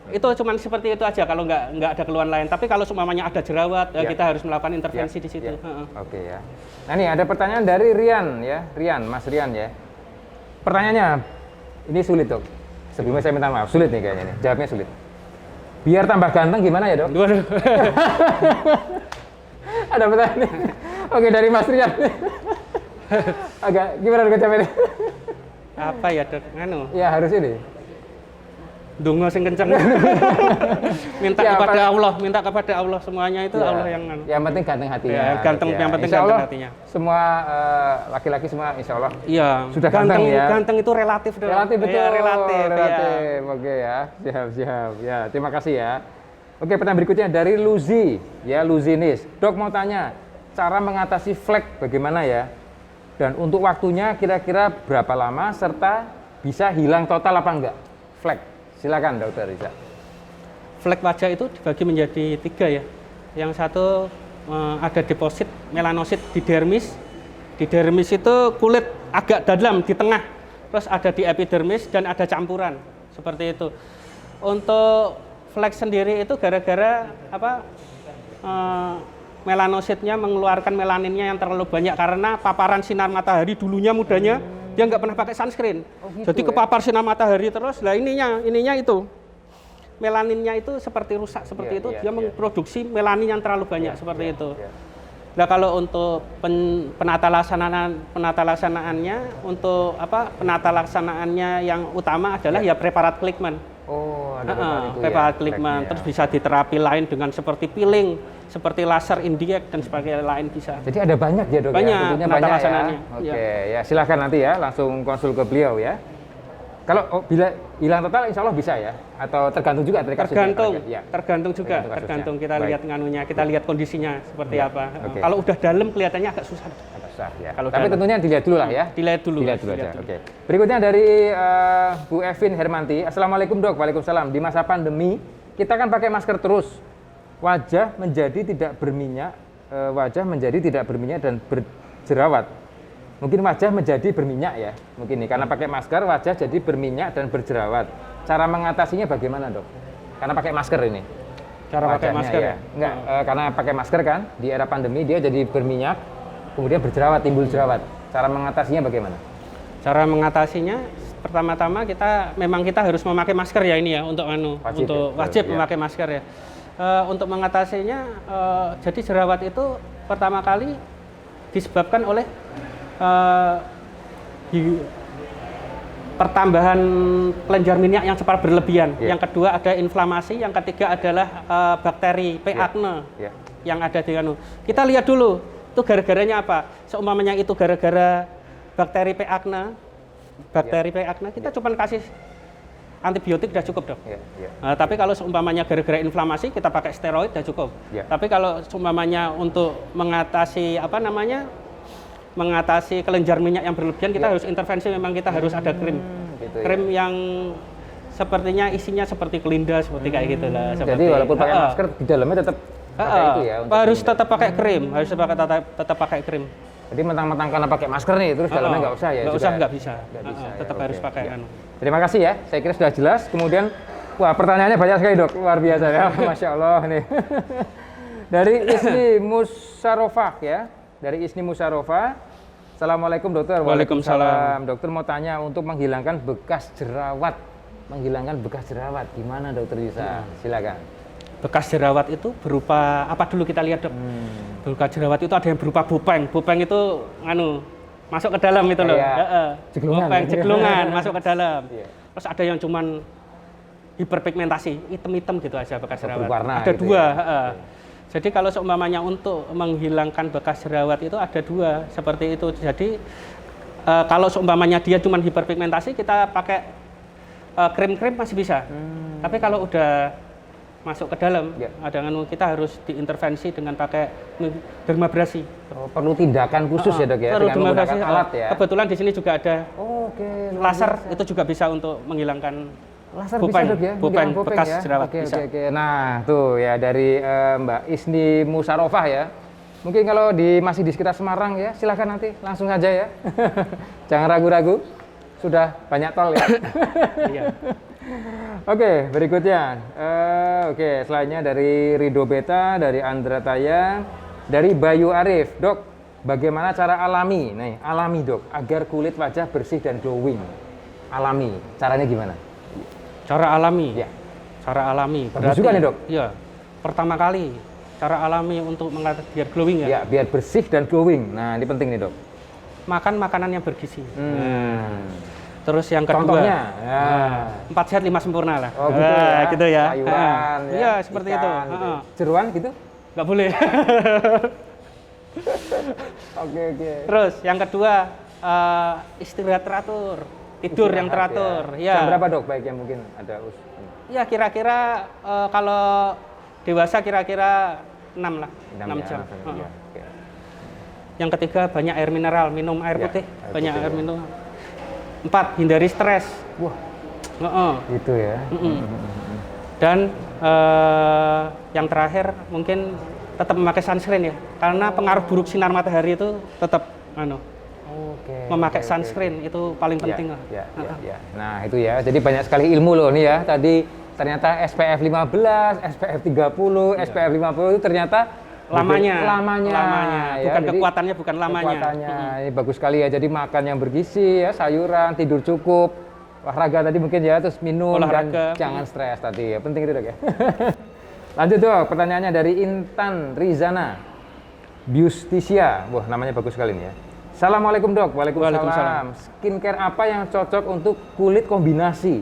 Itu cuman seperti itu aja kalau nggak ada keluhan lain. Tapi kalau semuanya ada jerawat, kita harus melakukan intervensi di situ. Oke ya. Nah nih ada pertanyaan dari Rian ya, Mas Rian ya. Pertanyaannya ini sulit dok. Sebelumnya saya minta maaf, sulit nih kayaknya nih. Jawabnya sulit. Biar tambah ganteng gimana ya dok? Ada pertanyaan nih. Oke dari Mas Rian. Agak gimana dok jawabnya? Apa ya dok? Ya harus ini. Dungo sing kenceng. Minta kepada Allah semuanya itu Allah yang Yang penting ganteng hatinya. Yang penting ganteng hatinya. Semua laki-laki semua insya Allah. Iya. Sudah ganteng ya. Ganteng itu relatif dong. Relatif betul. Relatif. Oke ya. Siap. Ya, terima kasih ya. Oke, pertanyaan berikutnya dari Luzi. Ya, Luzinis. Dok mau tanya, cara mengatasi flek bagaimana ya? Dan untuk waktunya kira-kira berapa lama serta bisa hilang total apa enggak? Flek. Silakan Dokter Riza. Flek wajah itu dibagi menjadi 3 ya. Yang satu ada deposit melanosit di dermis. Di dermis itu kulit agak dalam di tengah. Terus ada di epidermis dan ada campuran seperti itu. Untuk flek sendiri itu gara-gara melanositnya mengeluarkan melaninnya yang terlalu banyak karena paparan sinar matahari dulunya mudanya. Dia nggak pernah pakai sunscreen, jadi kepapar sinar matahari terus. Lah ininya itu melaninnya itu seperti rusak seperti itu. Dia memproduksi melanin yang terlalu banyak seperti itu. Nah kalau untuk penata laksanaannya untuk penata laksanaannya yang utama adalah ya preparat Klickman. Preparat Klickman. Terus bisa diterapi lain dengan seperti peeling, seperti laser inject dan sebagainya lain bisa. Jadi ada banyak ya dok? Banyak penata laksanaannya. Oke ya silakan nanti ya langsung konsul ke beliau ya. Kalau bila hilang total insya Allah bisa ya? Atau tergantung juga dari kasusnya? Tergantung kita lihat kita lihat kondisinya seperti apa. Kalau udah dalam kelihatannya agak susah. Ya. Tapi tentunya dilihat dulu lah ya. Dilihat dulu aja. Oke. Berikutnya dari Bu Evin Hermanti. Assalamualaikum dok. Waalaikumsalam. Di masa pandemi kita kan pakai masker terus. Wajah menjadi tidak berminyak dan berjerawat. Mungkin wajah menjadi berminyak ya. Mungkin nih karena pakai masker wajah jadi berminyak dan berjerawat. Cara mengatasinya bagaimana dok? Karena pakai masker ini. Cara pakai masker ya? Enggak, karena pakai masker kan di era pandemi dia jadi berminyak, kemudian berjerawat, timbul jerawat. Cara mengatasinya bagaimana? Cara mengatasinya pertama-tama kita harus memakai masker ya ini ya untuk wajib memakai masker ya. Untuk mengatasinya jadi jerawat itu pertama kali disebabkan oleh pertambahan kelenjar minyak yang cepat berlebihan. Yang kedua ada inflamasi, yang ketiga adalah bakteri P. acne yang ada di Kita lihat dulu itu gara-garanya apa. Seumpamanya itu gara-gara bakteri P. acne, kita cuma kasih antibiotik sudah cukup dok. Tapi kalau seumpamanya gara-gara inflamasi kita pakai steroid sudah cukup. Tapi kalau seumpamanya untuk mengatasi mengatasi kelenjar minyak yang berlebihan kita harus intervensi, memang kita harus ada krim. Krim yang sepertinya isinya seperti kelinda seperti kayak gitu lah. Jadi walaupun pakai masker di dalamnya tetap pakai itu ya. Harus tetap pakai krim, tetap pakai krim. Jadi mentang-mentang karena pakai masker nih terus dalamnya nggak usah ya? Nggak bisa. Tetap harus pakai. Terima kasih ya, saya kira sudah jelas. Kemudian, wah pertanyaannya banyak sekali dok, luar biasa ya, Masya Allah nih. Dari Isni Musarofah ya. Dari Isni Musarofah. Assalamualaikum dokter. Waalaikumsalam. Dokter mau tanya untuk menghilangkan bekas jerawat. Menghilangkan bekas jerawat. Gimana dokter bisa? Silakan. Bekas jerawat itu berupa apa dulu kita lihat dok? Bekas jerawat itu ada yang berupa bopeng. Bopeng itu masuk ke dalam itu loh. Bopeng, jeglungan masuk ke dalam. Terus ada yang cuman hiperpigmentasi, hitam-hitam gitu aja bekas jerawat. Berwarna ada gitu dua. ya? Jadi kalau seumpamanya untuk menghilangkan bekas jerawat itu ada dua seperti itu. Jadi kalau seumpamanya dia cuman hiperpigmentasi kita pakai krim-krim masih bisa. Tapi kalau udah masuk ke dalam, kita harus diintervensi dengan pakai dermabrasi. Oh, perlu tindakan khusus ya dok ya, perlu dengan menggunakan alat ya. Kebetulan di sini juga ada laser, itu juga bisa untuk menghilangkan laser bopeng, bisa dok ya, bopeng bekas ya? jerawat Oke. bisa. Nah tuh ya dari Mbak Isni Musarofah ya. Mungkin kalau masih di sekitar Semarang ya, silahkan nanti langsung saja ya. Jangan ragu-ragu, sudah banyak tol ya. Iya. Oke, berikutnya. Selanjutnya dari Rido Beta, dari Andra Taya, dari Bayu Arif. Dok, bagaimana cara alami dok, agar kulit wajah bersih dan glowing? Alami, caranya gimana? Cara alami? Ya. Cara alami. Berarti juga nih dok? Iya, pertama kali cara alami untuk biar glowing ya? Ya, biar bersih dan glowing. Nah, ini penting nih dok. Makan makanan yang bergizi. Terus yang kedua, contohnya, 4 sehat 5 sempurna lah. Oh gitu ya, gitu ya. Sayuran, Iya seperti ikan, itu. Gitu. Jeruan gitu? Nggak boleh. Oke. Terus yang kedua, istirahat teratur, tidur yang teratur. Ya. Jam berapa dok baiknya mungkin ada Ya kira-kira kalau dewasa kira-kira 6 lah, 6 jam. Ya. Yang ketiga banyak air mineral, minum air putih, banyak air minum. 4. Hindari stres. Wah. Gitu ya. Dan yang terakhir mungkin tetap memakai sunscreen ya, karena pengaruh buruk sinar matahari itu tetap memakai sunscreen itu paling penting lah. Ya. Nah itu ya, jadi banyak sekali ilmu loh nih ya. Tadi ternyata SPF 15, SPF 30, SPF 50 itu ternyata lamanya ya, bukan jadi kekuatannya, bukan lamanya. Ini bagus sekali ya, jadi makan yang bergizi ya, sayuran, tidur cukup, olahraga tadi mungkin ya, terus minum dan jangan stres tadi ya, penting itu dok ya. Lanjut dok, pertanyaannya dari Intan Rizana Biustisia. Wah namanya bagus sekali nih ya. Assalamualaikum dok. Waalaikumsalam. Skincare apa yang cocok untuk kulit kombinasi?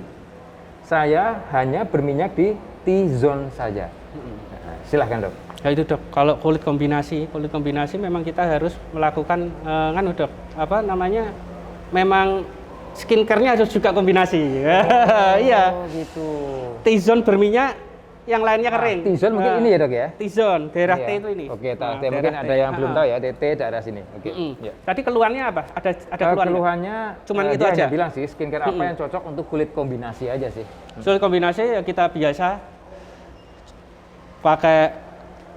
Saya hanya berminyak di T-zone saja. Silahkan dok. Ya itu dok, kalau kulit kombinasi memang kita harus melakukan dok, memang skincare-nya harus juga kombinasi. Iya. Gitu. T-zone berminyak, yang lainnya kering. T-zone mungkin ini ya dok ya? T-zone, daerah T itu ini. Oke, mungkin ada yang belum tahu ya, T daerah sini. Oke. Ya. Tadi keluhannya apa? Ada keluhannya cuman itu aja. Bilang sih skincare apa yang cocok untuk kulit kombinasi aja sih. Kulit kombinasi ya kita biasa pakai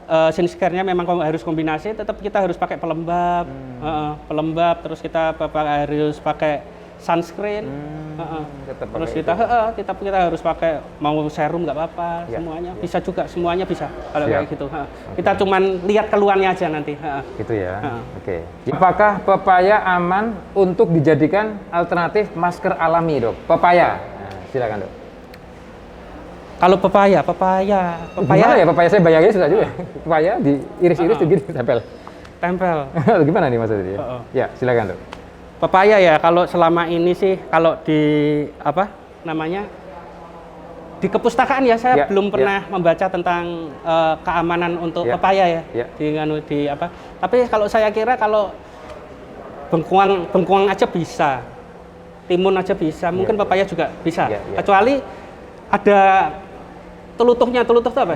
skincare-nya memang harus kombinasi, tetap kita harus pakai pelembab, terus kita harus pakai sunscreen, terus kita harus pakai mau serum nggak apa-apa, semuanya bisa juga, semuanya bisa kalau kayak gitu. Kita cuman lihat keluhannya aja nanti. Gitu ya. Oke. Apakah pepaya aman untuk dijadikan alternatif masker alami dok? Pepaya, silakan dok. Kalau pepaya gimana ya, pepaya saya bayangin susah juga. Pepaya diiris-iris begini tempel. Gimana nih maksudnya? Ya, silakan dok. Pepaya ya, kalau selama ini sih kalau di di kepustakaan ya saya belum pernah membaca tentang keamanan untuk pepaya ya. Tapi kalau saya kira kalau bengkuang aja bisa, timun aja bisa, mungkin pepaya juga bisa. Kecuali ada telutuh itu apa?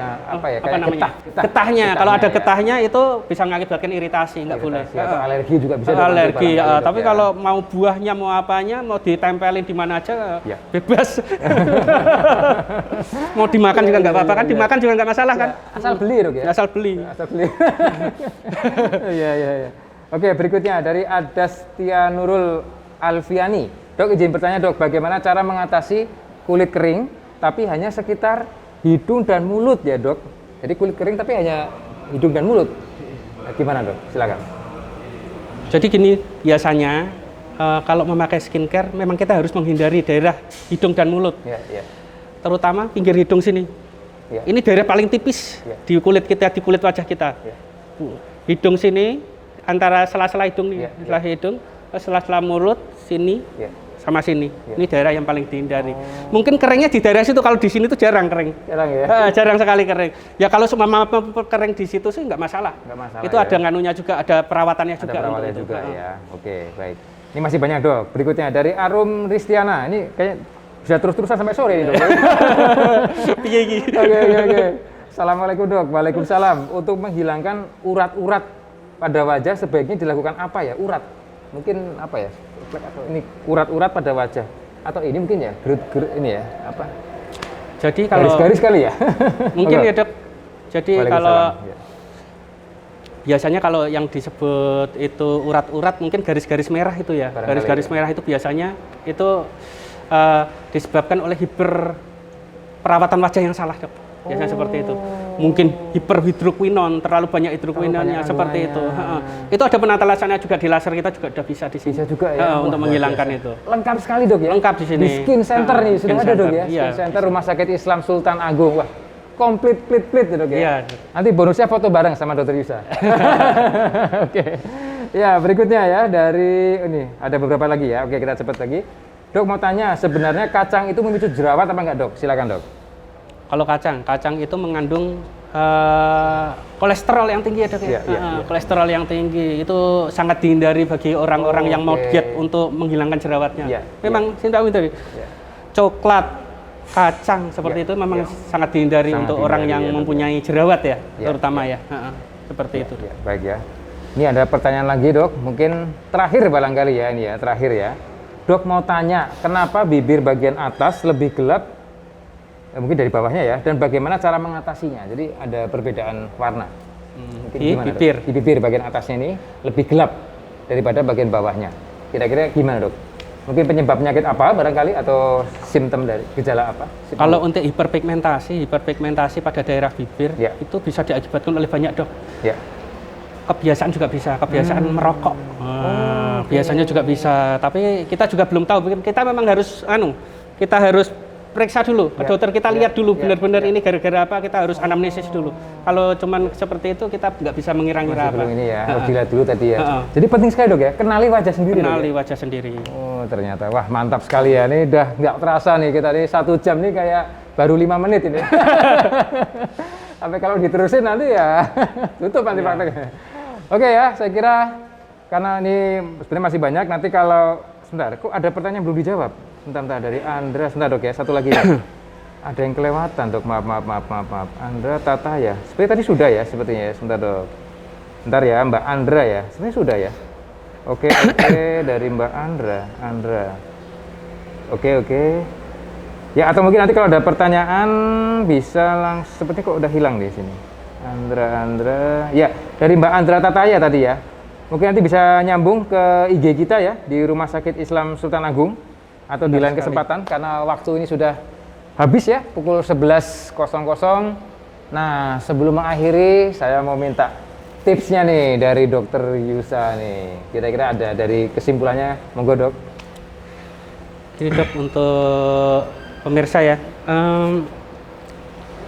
Getahnya. Kalau ada getahnya itu bisa mengakibatkan iritasi, nggak boleh. Atau alergi juga bisa. Alergi, tapi kalau mau buahnya, mau apanya, mau ditempelin di mana aja, bebas. Mau dimakan juga nggak apa-apa kan? Dimakan juga nggak masalah kan? Asal beli dok ya? Asal beli. Iya. Oke, berikutnya dari Adastia Nurul Alfiani. Dok, izin bertanya dok, bagaimana cara mengatasi kulit kering tapi hanya sekitar hidung dan mulut ya dok? Jadi kulit kering tapi hanya hidung dan mulut. Nah, gimana dok? Silakan. Jadi gini, biasanya kalau memakai skincare memang kita harus menghindari daerah hidung dan mulut. Ya, ya. Terutama pinggir hidung sini. Ya. Ini daerah paling tipis Ya. di kulit kita, di kulit wajah kita. Ya. Hidung sini, antara sela-sela hidung nih, Ya, ya. sela hidung, sela-sela mulut sini, Ya. sama sini. Ya. Ini daerah yang paling dihindari. Mungkin keringnya di daerah situ, kalau di sini tuh jarang kering. Jarang ya. Jarang sekali kering. Ya kalau semua kering di situ sih nggak masalah. Nggak masalah. Itu ya. ada nganunya juga, ada perawatannya Ada juga. perawatnya untuk juga itu. ya. Oke, baik. Ini masih banyak dok. Berikutnya dari Arum Ristiana. Ini kayaknya bisa terus-terusan sampai sore nih dok. Piye iki? Oke. Assalamualaikum dok. Waalaikumsalam. Untuk menghilangkan urat-urat pada wajah sebaiknya dilakukan apa ya? Urat. Mungkin apa ya? Ini urat-urat pada wajah. Atau ini mungkin ya? Gerut-gerut ini ya? Apa? Jadi kalau Garis-garis kali ya? mungkin Oke. ya dok. Jadi Waalaikumsalam. kalau Ya. biasanya kalau yang disebut itu urat-urat, mungkin garis-garis merah itu ya. Barangkali Garis-garis ya. merah itu biasanya itu disebabkan oleh perawatan wajah yang salah dok. Biasanya seperti itu. Mungkin hiperhidroquinon, terlalu banyak hidroquinonnya banyak seperti itu. kandungannya. Itu ada penatalannya juga di laser, kita juga udah bisa di sini. Bisa juga ya? Untuk Wah, menghilangkan luar itu. Lengkap sekali dok ya? Lengkap di sini. Di Skin Center nih, sudah Skin ada dok Center, ya? iya. Skin Center Rumah Sakit Islam Sultan Agung. Wah, komplit plit dok ya? Iya. Nanti bonusnya foto bareng sama dokter Yusa. Oke. Ya, berikutnya ya dari ini ada beberapa lagi ya. Oke, kita cepat lagi. Dok mau tanya, sebenarnya kacang itu memicu jerawat apa enggak dok? Silakan dok. Kalau kacang itu mengandung kolesterol yang tinggi ya dok ya. Iya, iya, iya. Kolesterol yang tinggi itu sangat dihindari bagi orang-orang yang mau Oke. diet untuk menghilangkan jerawatnya. Iya, Memang Sinta tadi Iya. coklat, kacang seperti Iya, itu memang iya. sangat dihindari Sangat untuk orang dihindari, yang ya, dok. mempunyai jerawat ya, Iya, terutama iya. ya. Seperti itu. Ya, baik ya. Ini ada pertanyaan lagi dok, mungkin terakhir barangkali ya ini ya, terakhir ya. Dok mau tanya, kenapa bibir bagian atas lebih gelap, mungkin dari bawahnya ya, dan bagaimana cara mengatasinya? Jadi ada perbedaan warna. Mungkin Di gimana, Dok? bibir. Di bibir bagian atasnya ini lebih gelap daripada bagian bawahnya. Kira-kira gimana dok? Mungkin penyebab penyakit apa barangkali atau simptom dari gejala apa? Kalau untuk hiperpigmentasi pada daerah bibir Ya. itu bisa diakibatkan oleh banyak dok. Ya. Kebiasaan juga bisa, kebiasaan merokok. Biasanya juga bisa, tapi kita juga belum tahu. Kita memang harus kita harus periksa dulu ke Ya, dokter, kita ya, lihat dulu ya, benar-benar ya. ini gara-gara apa, kita harus anamnesis dulu. Kalau cuman seperti itu kita nggak bisa mengira-ngira apa. Sebelum ini ya, harus dilihat dulu tadi ya. Ha-ha. Jadi penting sekali dok ya, kenali wajah sendiri dok, Kenali ya? wajah sendiri. Oh ternyata, wah mantap sekali ya. Ini udah nggak terasa nih kita nih 1 jam nih kayak baru 5 menit ini. Sampai kalau diterusin nanti ya tutup nanti prakteknya. Oke ya, saya kira karena ini sebenarnya masih banyak. Nanti kalau sebentar, kok ada pertanyaan belum dijawab? Sebentar dari Andra, sebentar dok ya, satu lagi ya. Ada yang kelewatan dok, maaf. Andra Tata ya, seperti tadi sudah ya sepertinya ya, sebentar dok. Bentar ya, Mbak Andra ya, sebenarnya sudah ya. Oke, dari Mbak Andra. Oke. Ya atau mungkin nanti kalau ada pertanyaan bisa langsung, sepertinya kok udah hilang di sini. Andra. Ya, dari Mbak Andra Tataya tadi ya. Mungkin nanti bisa nyambung ke IG kita ya di Rumah Sakit Islam Sultan Agung atau di lain kesempatan karena waktu ini sudah habis ya, pukul 11.00. Nah, sebelum mengakhiri saya mau minta tipsnya nih dari Dokter Yusa nih. Kira-kira ada dari kesimpulannya, monggo dok. Jadi dok, untuk pemirsa ya,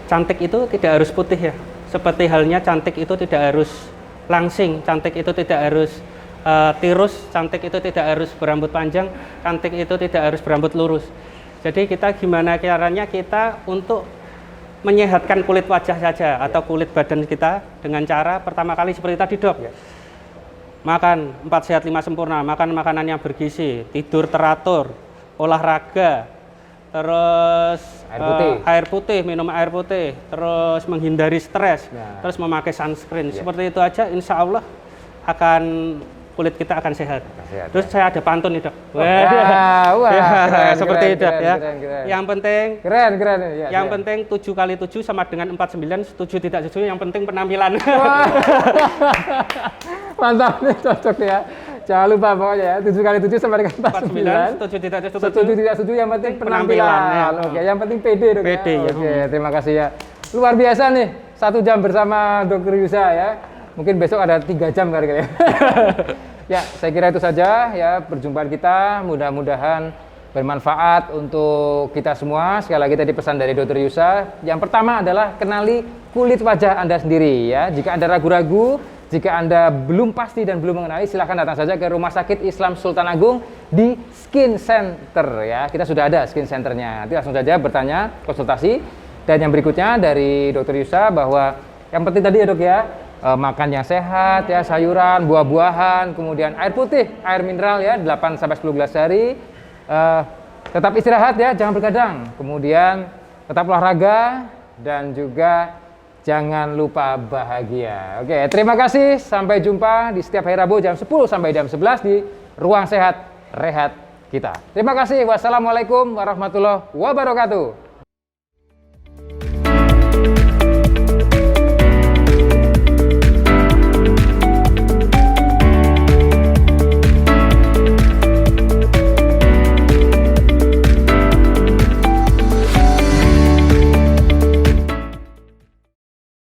cantik itu tidak harus putih ya. Seperti halnya cantik itu tidak harus langsing, cantik itu tidak harus tirus, cantik itu tidak harus berambut panjang, cantik itu tidak harus berambut lurus. Jadi kita gimana caranya kita untuk menyehatkan kulit wajah saja atau kulit badan kita dengan cara pertama kali seperti tadi dok. Makan 4 sehat 5 sempurna, makan makanan yang bergizi, tidur teratur, olahraga, terus air putih, minum air putih, terus menghindari stres, terus memakai sunscreen. Seperti itu aja, insya Allah akan kulit kita akan sehat. Terus saya ada pantun nih dok. Seperti itu ya. Yang penting keren. Yang penting 7 kali 7 sama dengan 49. Setuju tidak setuju, yang penting penampilan. Mantap nih, cocok ya. Jangan lupa pokoknya ya, 7 kali 7 sama dengan 49. Setuju tidak setuju. Setuju tidak setuju, yang penting penampilan. Ya. Oke, yang penting pede dok. Pede ya. Oke, terima kasih ya. Luar biasa nih. 1 jam bersama Dr. Yusa ya. Mungkin besok ada 3 jam kali-kali. Ya, saya kira itu saja ya perjumpaan kita. Mudah-mudahan bermanfaat untuk kita semua. Sekali lagi tadi pesan dari Dr. Yusa. Yang pertama adalah kenali kulit wajah Anda sendiri ya. Jika Anda ragu-ragu, jika Anda belum pasti dan belum mengenali, silahkan datang saja ke Rumah Sakit Islam Sultan Agung di Skin Center ya. Kita sudah ada Skin Centernya. Nanti langsung saja bertanya, konsultasi. Dan yang berikutnya dari Dr. Yusa bahwa yang penting tadi ya dok ya, makan yang sehat ya, sayuran, buah-buahan, kemudian air putih, air mineral ya, 8-10 gelas sehari. Tetap istirahat ya, jangan bergadang. Kemudian tetap olahraga dan juga jangan lupa bahagia. Oke, terima kasih. Sampai jumpa di setiap hari Rabu jam 10 sampai jam 11 di Ruang Sehat Rehat kita. Terima kasih. Wassalamualaikum warahmatullahi wabarakatuh.